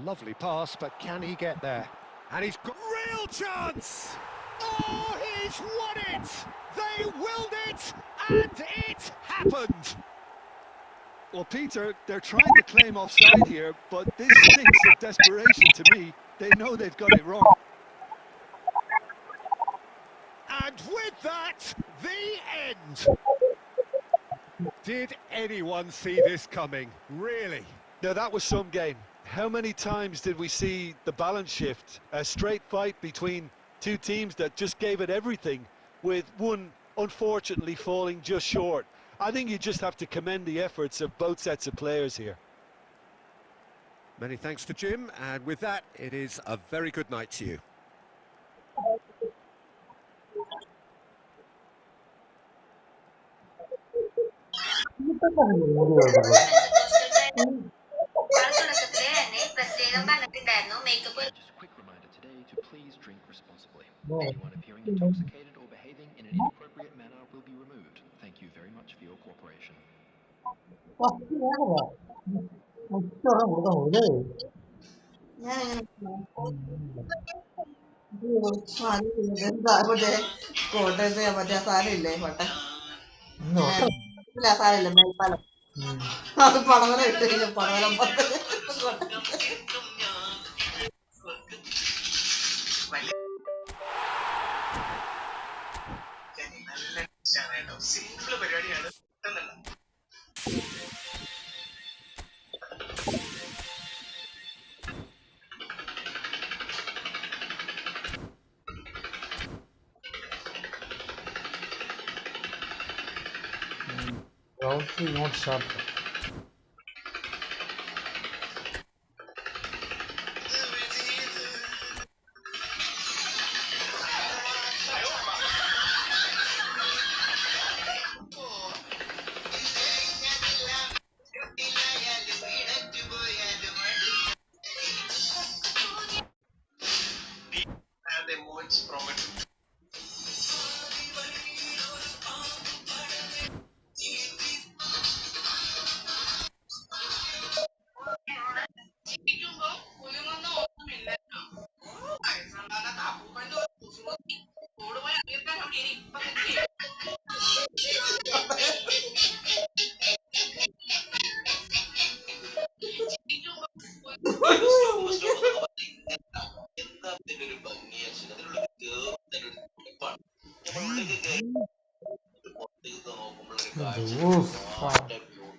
Lovely pass, but can he get there? And he's got real chance! Oh, he's won it! They willed it, and it happened! Well, Peter, they're trying to claim offside here, but this stinks of desperation to me. They know they've got it wrong. And with that, the end! Did anyone see this coming? Really? Now, that was some game. How many times did we see the balance shift? A straight fight between two teams that just gave it everything, with one unfortunately falling just short. I think you just have to commend the efforts of both sets of players here. Many thanks to Jim, and with that, it is a very good night to you. Just a quick reminder today to please drink responsibly. Anyone appearing intoxicated or behaving in an inappropriate manner will be removed. Thank you very much for your cooperation. കോട്ടയത്ത് മറ്റേ സാധനമില്ലേ പട്ടെ No. ഇല്ല സാധനമില്ല മേൽപ്പാലം അത് പടവലം ഇട്ട് കഴിഞ്ഞാൽ പടവലം സിമ്പിൾ പരിപാടിയാണ്. Round 3 not sharp.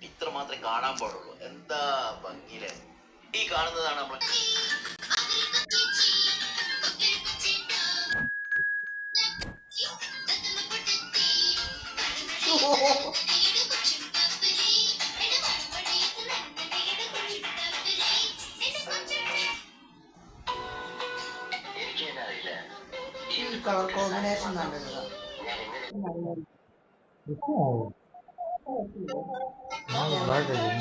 ഇത്രമാത്രമേ കാണാൻ പാടുള്ളൂ. എന്താ ഭംഗിയിലെ ഈ കാണുന്നതാണ് നമ്മൾ. എനിക്കറിയില്ല ഈ കളർ കോമ്പിനേഷൻ നല്ലതാണ്. Now back again.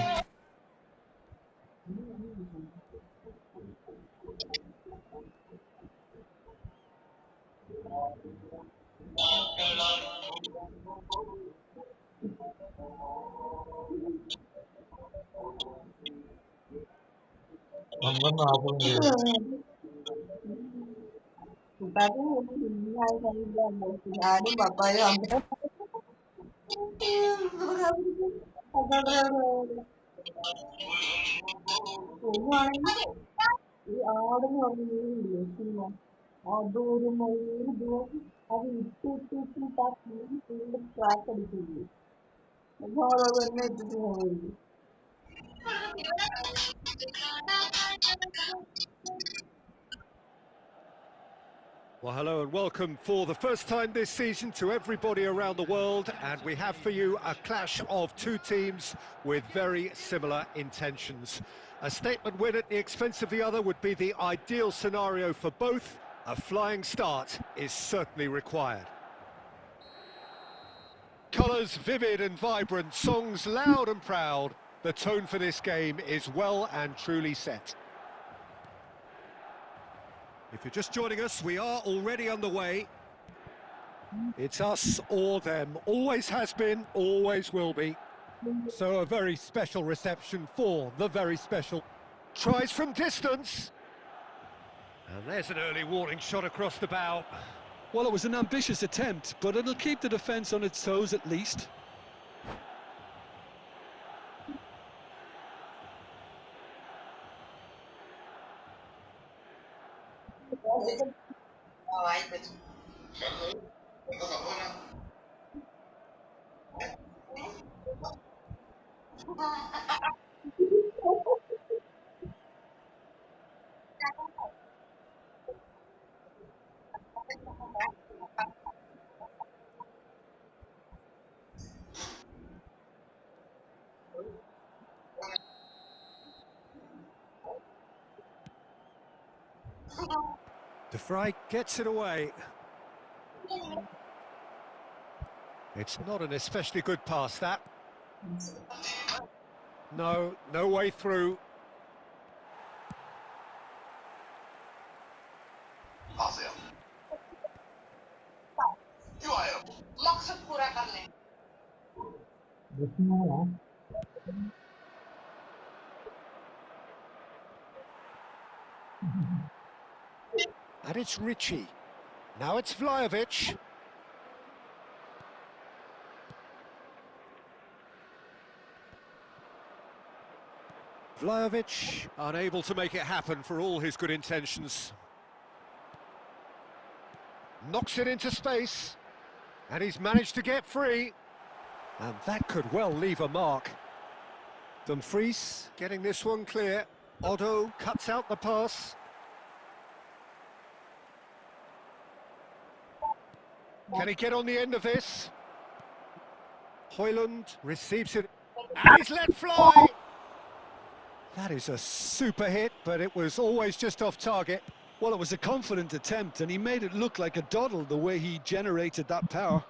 ഞാനും പപ്പായും ഈ ആടെന്ന് പറഞ്ഞ മീനില്ലേ സിനിമ അതൊരു മയൂര് ദിവസം അത് ഇട്ടിട്ടിട്ട് ആ മീൻ ഫുള്ള് സ്ക്രാച്ച് അടിക്കില്ലേ അത് തന്നെ ഇട്ടിട്ട് പോയി. Well, hello and welcome for the first time this season to everybody around the world, and we have for you a clash of two teams with very similar intentions. A statement win at the expense of the other would be the ideal scenario for both. A flying start is certainly required. Colours vivid and vibrant, songs loud and proud. The tone for this game is well and truly set. If you're just joining us, we are already underway. It's us or them. Always has been, always will be. So a very special reception for the very special. Tries from distance. And there's an early warning shot across the bow. Well, it was an ambitious attempt, but it'll keep the defence on its toes at least. De Vrij gets it away. It's not an especially good pass, that. No, no way through. And it's Richie. Now it's Vlahovic. Vlahovic unable to make it happen for all his good intentions. Knocks it into space. And he's managed to get free. And that could well leave a mark. Dumfries getting this one clear. Otto cuts out the pass. Can he get on the end of this? Højlund receives it, and he's let fly! That is a super hit, but it was always just off target. Well, it was a confident attempt, and he made it look like a doddle the way he generated that power.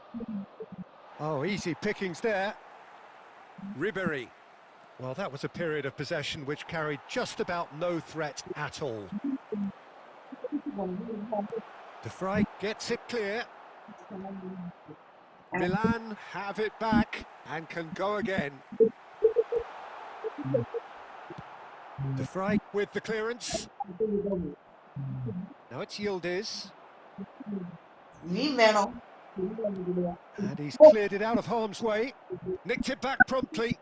Oh, easy pickings there. Ribéry. Well, that was a period of possession which carried just about no threat at all. De Vrij gets it clear. Milan have it back and can go again. De Vrij with the clearance. Now it's Yildiz. And he's cleared it out of harm's way. Nicked it back promptly.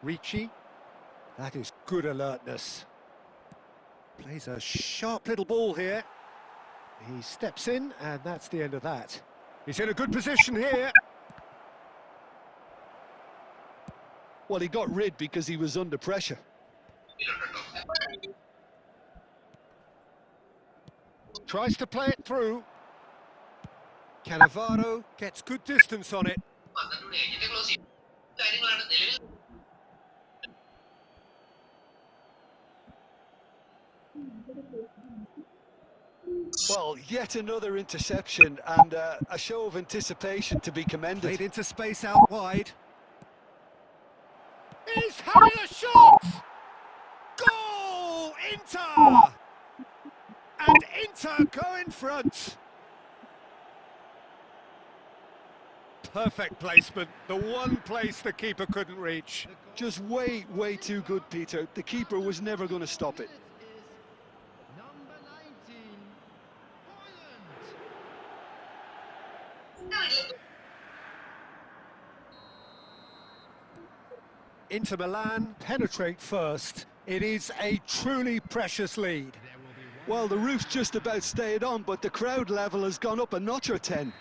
Ricci. That is good alertness. Plays a sharp little ball here. He steps in, and that's the end of that. He's in a good position here. Well, he got rid because he was under pressure. Tries to play it through. Cannavaro gets good distance on it. Well, yet another interception and a show of anticipation to be commended. Played into space out wide. He's having a shot! Goal! Inter! And Inter go in front. Perfect placement, the one place the keeper couldn't reach. Just way too good, Peter. The keeper was never going to stop it. Number 19, Inter Milan penetrate first. It is a truly precious lead. Well, the roof's just about stayed on, but the crowd level has gone up a notch or 10.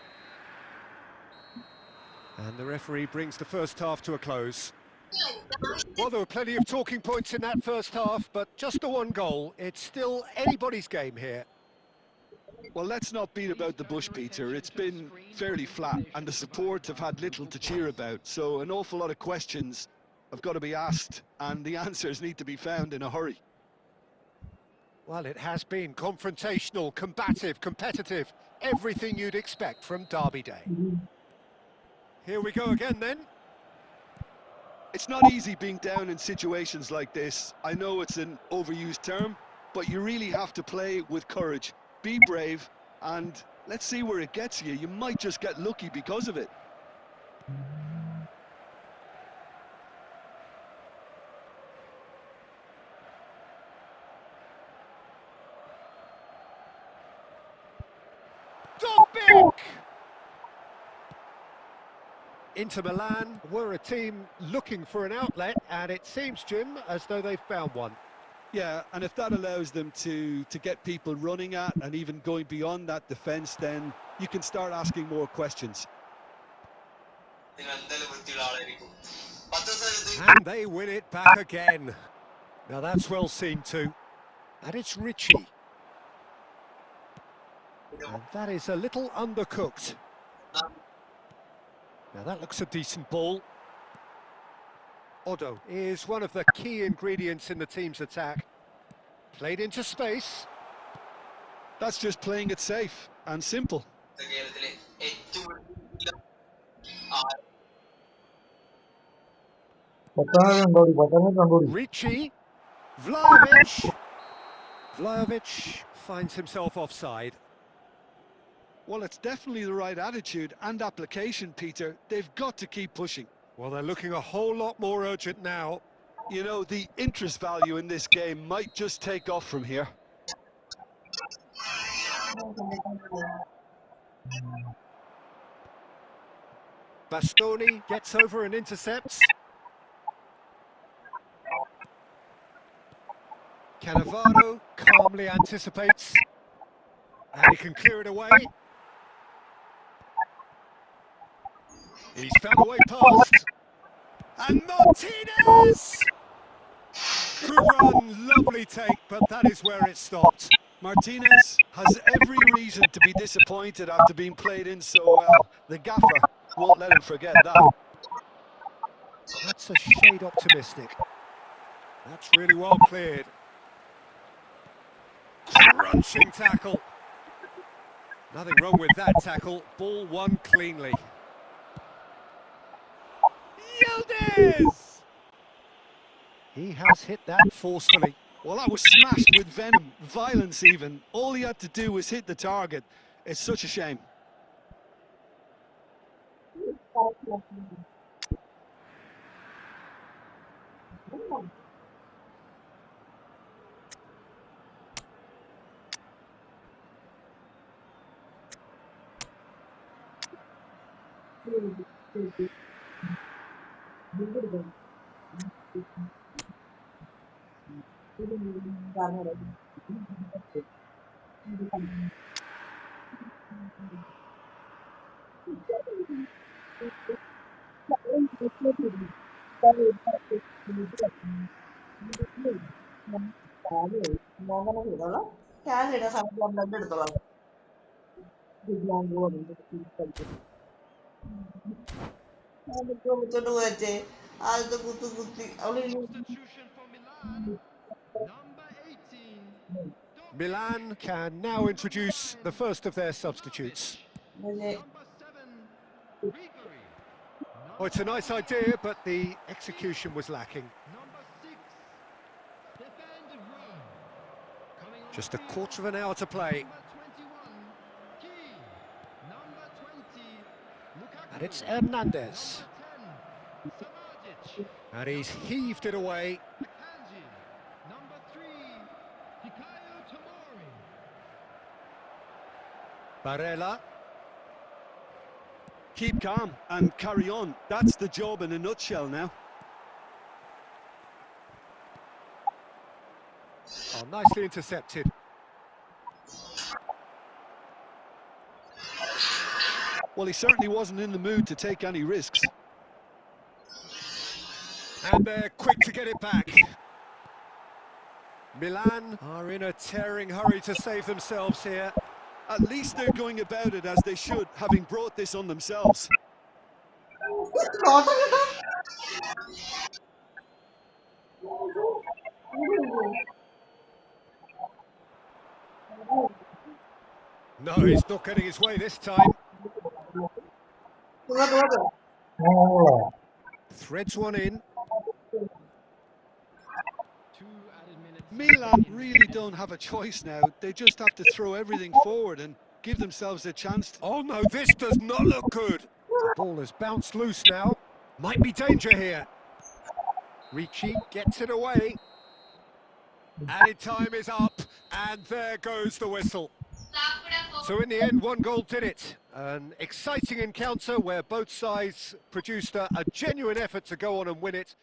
And the referee brings the first half to a close. Well, there were plenty of talking points in that first half, but just the one goal. It's still anybody's game here. Well, let's not beat about the bush, Peter. It's been fairly flat, and the support have had little to cheer about. So an awful lot of questions have got to be asked, and the answers need to be found in a hurry. Well, it has been confrontational, combative, competitive, everything you'd expect from Derby Day. Here we go again then. It's not easy being down in situations like this. I know it's an overused term, but you really have to play with courage. Be brave, and let's see where it gets you. You might just get lucky because of it. Dobbik! Inter Milan were a team looking for an outlet, and it seems, Jim, as though they've found one. Yeah, and if that allows them to get people running at and even going beyond that defence, then you can start asking more questions. And they win it back again. Now that's well seen too. And it's Richie. And that is a little undercooked. Now that looks a decent ball. Odo is one of the key ingredients in the team's attack. Played into space. That's just playing it safe and simple. Richie. Vlahovic. Vlahovic finds himself offside. Well, it's definitely the right attitude and application, Peter. They've got to keep pushing. Well, they're looking a whole lot more urgent now. You know, the interest value in this game might just take off from here. Bastoni gets over and intercepts. Cannavaro calmly anticipates. And he can clear it away. He's found a way past. And Martinez! Good run, lovely take, but that is where it stopped. Martinez has every reason to be disappointed after being played in so well. The gaffer won't let him forget that. That's a shade optimistic. That's really well cleared. Crunching tackle. Nothing wrong with that tackle. Ball won cleanly. Yildiz! He has hit that forcefully. Well, that was smashed with venom, violence even. All he had to do was hit the target. It's such a shame. Substitution for Milan, number 18. Milan can now introduce the first of their substitutes. Number 7, Grigori. Oh, it's a nice idea, but the execution was lacking. Number 6, Stefan de Vrij. Coming on Just a field, quarter of an hour to play. Number 21, Key. Number 20, Lukaku. And it's Hernandez. Number 10, Samardzic. And he's heaved it away. Akanji. Number 3, Hikayo Tomori. Barella. Keep calm and carry on. That's the job in a nutshell now. Oh, nicely intercepted. Well, he certainly wasn't in the mood to take any risks. And they're quick to get it back. Milan are in a tearing hurry to save themselves here. At least they're going about it as they should, having brought this on themselves. No, he's not getting his way this time. Threads one in. Milan really don't have a choice now. They just have to throw everything forward and give themselves a chance. Oh no, this does not look good. The ball has bounced loose now. Might be danger here. Ricci gets it away. Added time is up, and there goes the whistle. So in the end, one goal did it. An exciting encounter where both sides produced a genuine effort to go on and win it.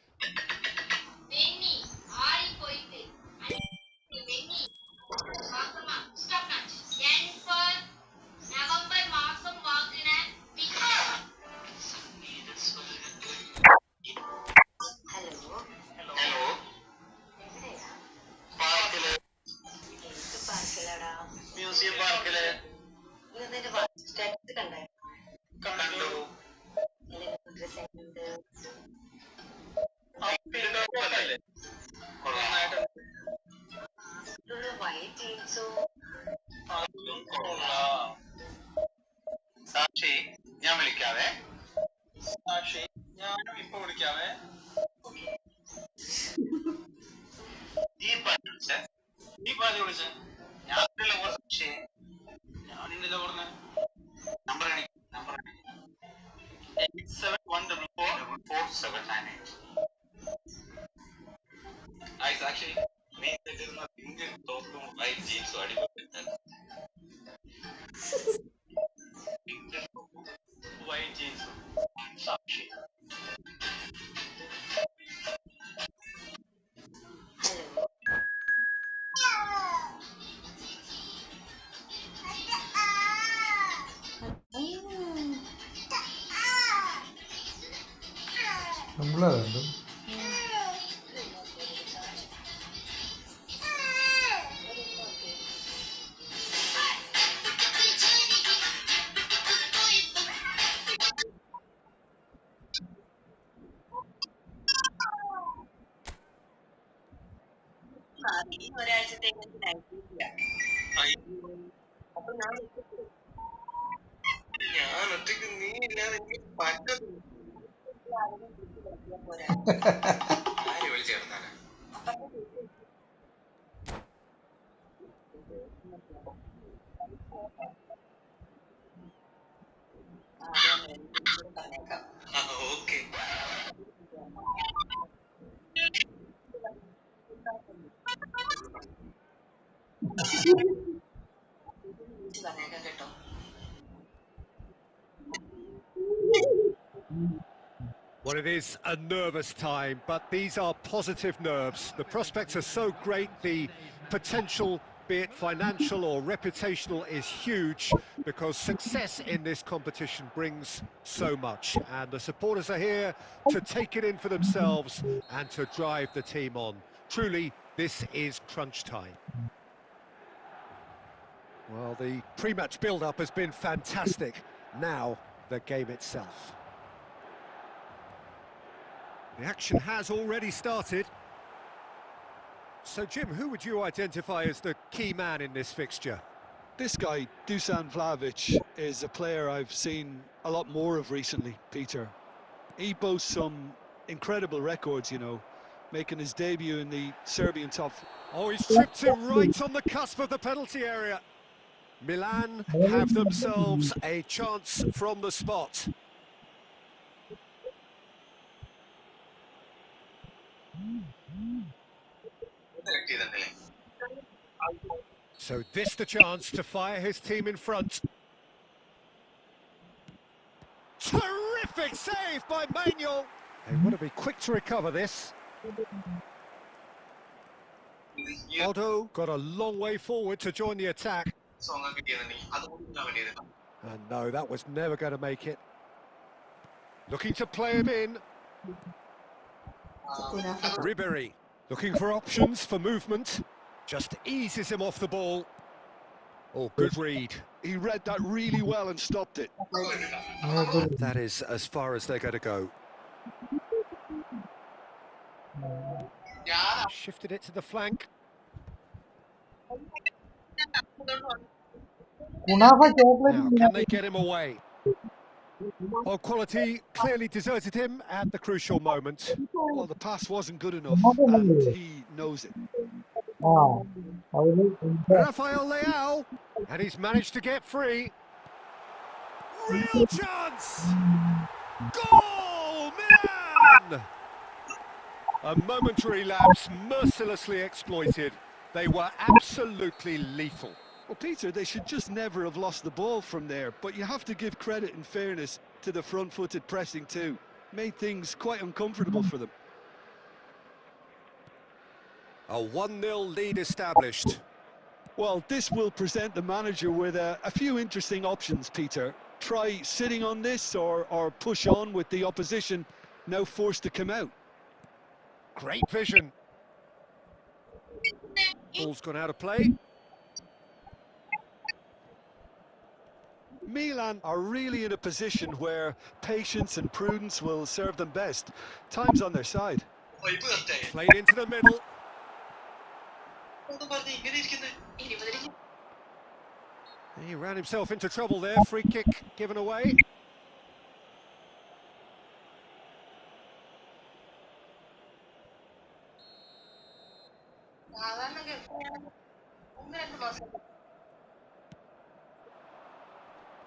Museum പാർക്കില് കണ്ടു. സാക്ഷി ഞാൻ വിളിക്കാവേ. സാക്ഷി ഞാനും ഇപ്പൊ വിളിക്കാവേ. നീ വിളിച്ചേ ഞാനില്ല സാക്ഷി ഞാനില്ല പറഞ്ഞ നമ്പർ നമ്പർ 8714444798. ഹായ് സാക്ഷി നീ തെറ്റിരുന്ന പിങ്ക് ടോപ്പും വൈറ്റ് ജീൻസും അടിപൊളി. പിങ്ക് ടോപ്പും വൈറ്റ് ജീൻസും സാക്ഷി. നമ്മളതുണ്ട്. ഈ ഒരാഴ്ചത്തേക്ക് അപ്പൊ ഞാൻ ഒറ്റയ്ക്ക് നീ ഇല്ലാതെ എനിക്ക് പറ്റത്തില്ല. ആര് വിളിച്ചു കിടന്നാണ്? ഓക്കെ. പറഞ്ഞേക്കാം കേട്ടോ. Well, it is a nervous time, but these are positive nerves. The prospects are so great, the potential, be it financial or reputational, is huge because success in this competition brings so much. And the supporters are here to take it in for themselves and to drive the team on. Truly, this is crunch time. Well, the pre-match build-up has been fantastic. Now, the game itself. The action has already started. So, Jim, who would you identify as the key man in this fixture? This guy, Dusan Vlahovic, is a player I've seen a lot more of recently, Peter. He boasts some incredible records, you know, making his debut in the Serbian top. Oh, he's tripped him right on the cusp of the penalty area. Milan have themselves a chance from the spot. So this the chance to fire his team in front. Terrific save by Manuel. They want to be quick to recover this. Otto got a long way forward to join the attack. And no, that was never going to make it. Looking to play him in. Ribéry looking for options for movement. Just eases him off the ball. Oh, good read. He read that really well and stopped it. That is as far as they're going to go. Shifted it to the flank. Kunafa Now, can they chocolate. get him away? Well, quality clearly deserted him at the crucial moment. Well, the pass wasn't good enough, and he knows it. Ah, I will. Rafael Leao, and he's managed to get free. Real chance! Goal, Milan! A momentary lapse mercilessly exploited. They were absolutely lethal. Well, Peter, they should just never have lost the ball from there, but you have to give credit and fairness to the front-footed pressing too. Made things quite uncomfortable for them. A 1-0 lead established. Well, this will present the manager with a few interesting options, Peter. Try sitting on this or push on with the opposition now forced to come out. Great vision. Ball's gone out of play. Milan are really in a position where patience and prudence will serve them best. Time's on their side. Played into the middle. He ran himself into trouble there. Free kick given away.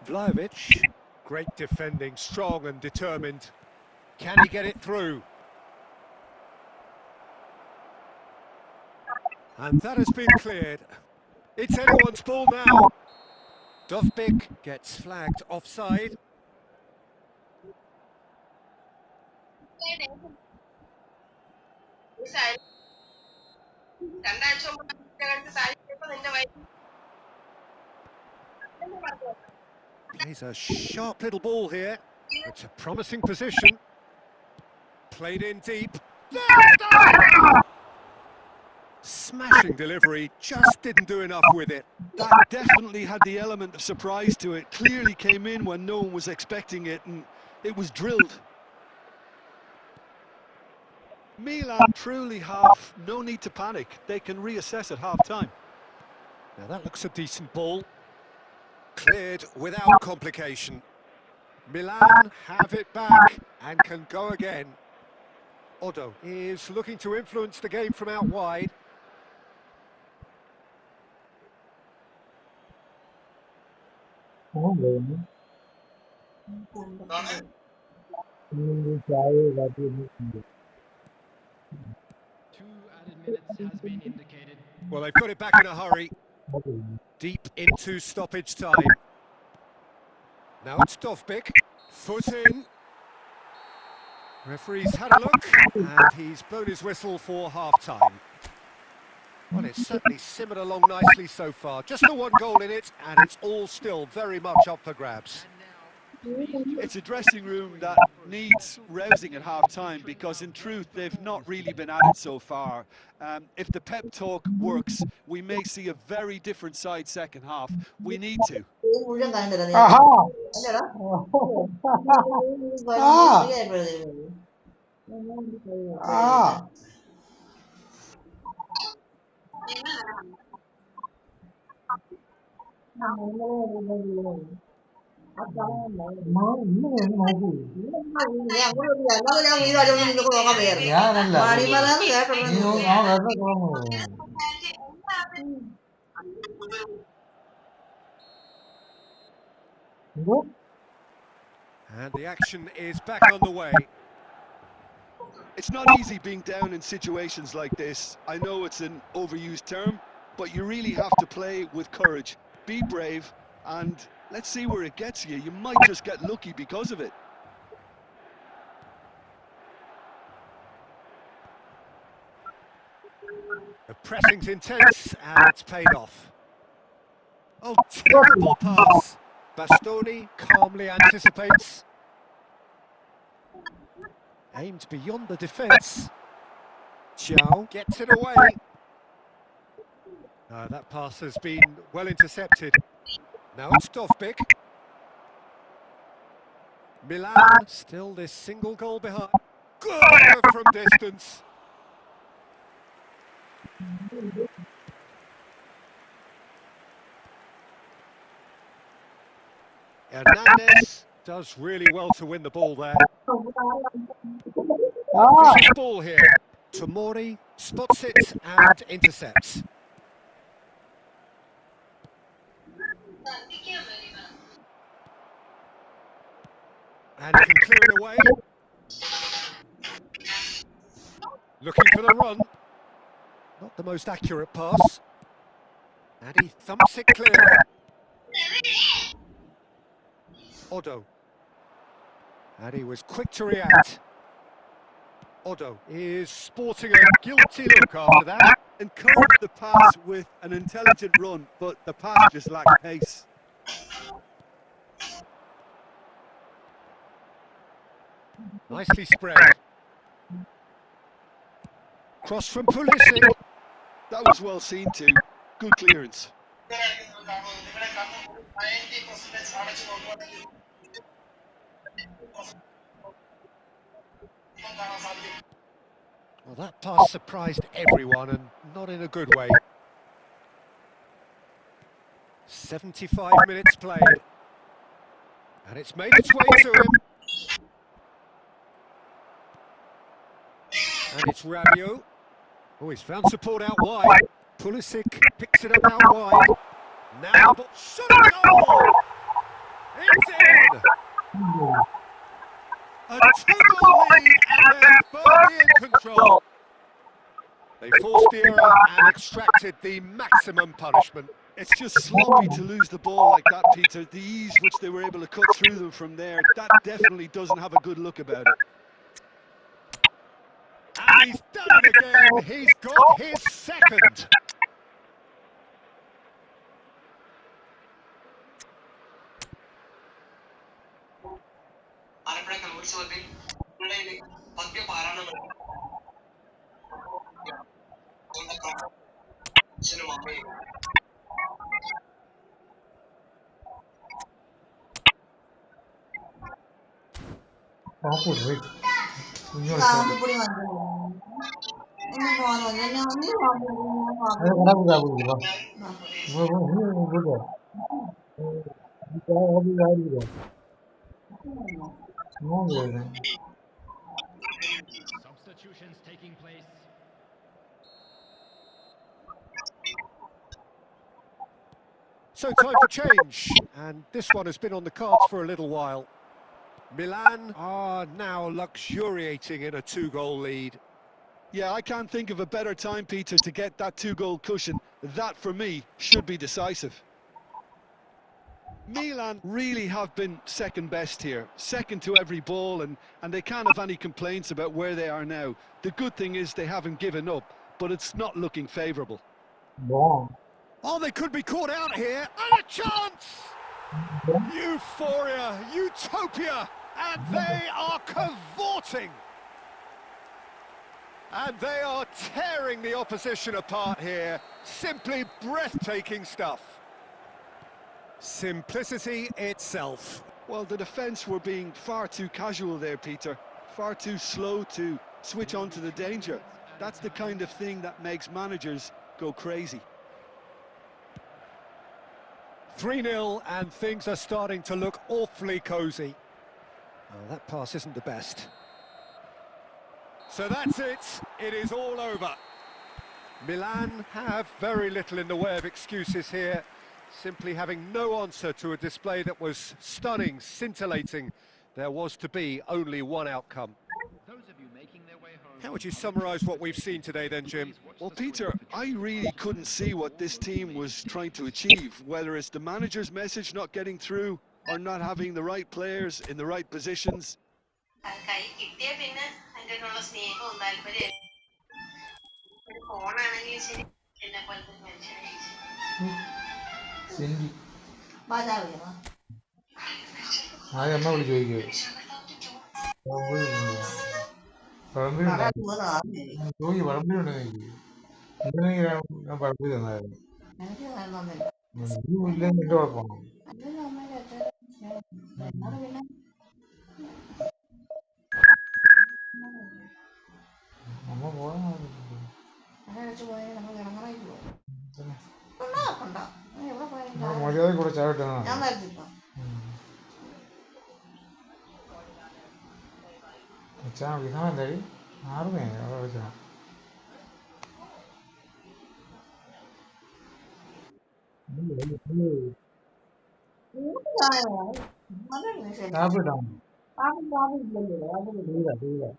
Vlahovic, great defending, strong and determined. Can he get it through? And that has been cleared. It's anyone's ball now. Dovbik gets flagged offside. Plays a sharp little ball here. It's a promising position. Played in deep. There's the... Smashing delivery, just didn't do enough with it. That definitely had the element of surprise to it. Clearly came in when no one was expecting it, and it was drilled. Milan truly have no need to panic. They can reassess at half-time. Now that looks a decent ball. Cleared without complication. Milan have it back and can go again. Odo is looking to influence the game from out wide. Has been indicated. Well, they've got it back in a hurry. Deep into stoppage time. Now it's Dovbik. Foot in. Referee's had a look, and he's blown his whistle for half-time. Well, it's certainly simmered along nicely so far. Just the one goal in it, and it's all still very much up for grabs. It's a dressing room that needs rousing at half-time because, in truth, they've not really been at it so far. If the pep talk works, we may see a very different side second half. We need to. Aha! Ah! ഞാനല്ല And the action is back on the way. It's not easy being down in situations like this. I know it's an overused term, but you really have to play with courage. Be brave, and let's see where it gets you. You might just get lucky because of it. The pressing's intense, and it's paid off. Oh, terrible pass. Bastoni calmly anticipates. Aimed beyond the defence. Chiao gets it away. That pass has been well intercepted. Now it's Dovbik. Milan still this single goal behind. Good from distance. Hernandez does really well to win the ball there. Vicious ball here. Tomori spots it and intercepts. And he can clear it away. Looking for the run. Not the most accurate pass. And he thumps it clear. Odo. And he was quick to react. Odo is sporting a guilty look after that. Encouraged the pass with an intelligent run, but the pass just lacked pace. Nicely spread. Cross from Pulisic. That was well seen too. Good clearance. Well, that pass surprised everyone, and not in a good way. 75 minutes played. And it's made its way to him. And it's Rabiot. Oh, he's found support out wide. Pulisic picks it up out wide. Now, shot a goal! It's in! A 2-goal lead, and they're firmly in control. They forced the error and extracted the maximum punishment. It's just sloppy to lose the ball like that, Peter. The ease which they were able to cut through them from there, that definitely doesn't have a good look about it. And he's done it again. He's got his second. Substitutions taking place. So time for change, and this one has been on the cards for a little while. Milan are now luxuriating in a 2-goal lead. Yeah, I can't think of a better time, Peter, to get that 2-goal cushion. That, for me, should be decisive. Milan really have been second best here, second to every ball, and they can't have any complaints about where they are now. The good thing is they haven't given up, but it's not looking favourable. Oh, they could be caught out here, and a chance! Euphoria, utopia, and they are cavorting. And they are tearing the opposition apart here. Simply breathtaking stuff. Simplicity itself. Well, the defence were being far too casual there, Peter. Far too slow to switch on to the danger. That's the kind of thing that makes managers go crazy. 3-0, and things are starting to look awfully cosy. Oh, that pass isn't the best. So that's it. It is all over. Milan have very little in the way of excuses here, simply having no answer to a display that was stunning, scintillating. There was to be only one outcome. Those of you making their way home. How would you summarise what we've seen today then, Jim? Well, Peter, I really couldn't see what this team was trying to achieve, whether it's the manager's message not getting through or not having the right players in the right positions. കൈ കിട്ടിയ പിന്നെ അതിനുള്ള സ്നേഹവും താല്പര്യം ഒരു ഫോണാണെങ്കിലും ശരി എന്നെ പോലത്തെ മനുഷ്യനായിരിക്കും. അമ്മ വിളിച്ചു ചോദിക്കുക ചോദിക്കും പഴമ്പുണ്ട് എന്തിനെങ്കിൽ ഞാൻ പഴമ്പ് തന്നായിരുന്നു ഇല്ലെന്ന് എന്റെ കുഴപ്പമാണോ അമ്മ പോയാ മര്യാദ കൂടെ ചാവിട്ടാ Macam bisa dari arme apa macam. Apa dah? Tidak, tidak.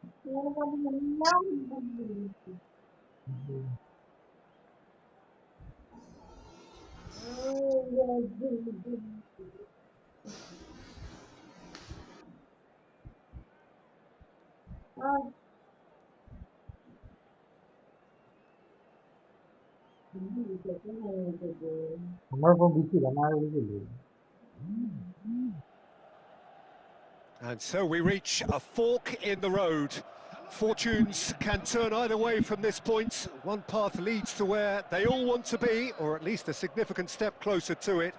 Hamaरा pun bici lah, hamaरा bici. And so we reach a fork in the road. Fortunes can turn either way from this point. One path leads to where they all want to be, or at least a significant step closer to it.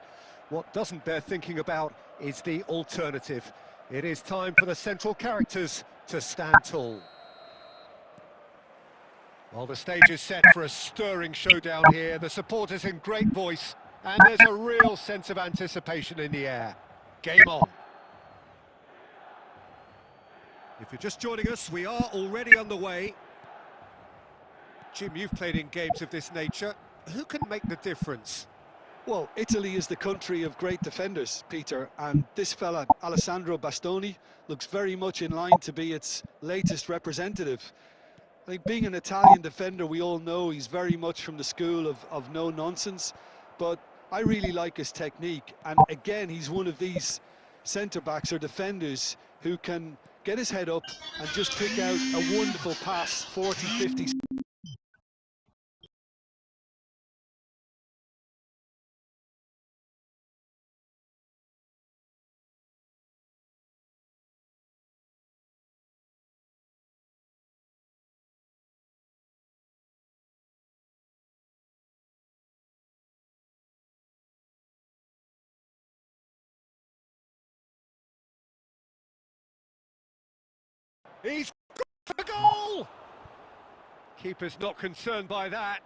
What doesn't bear thinking about is the alternative. It is time for the central characters to stand tall. Well, the stage is set for a stirring showdown here. The supporters in great voice, and there's a real sense of anticipation in the air. Game on. If you're just joining us, we are already underway. Jim, you've played in games of this nature. Who can make the difference? Well, Italy is the country of great defenders, Peter, and this fella, Alessandro Bastoni, looks very much in line to be its latest representative. I think being an Italian defender, we all know he's very much from the school of no nonsense, but I really like his technique, and again, he's one of these centre-backs or defenders who can get his head up and just pick out a wonderful pass, 40, 50. He's got the goal! Keeper's not concerned by that.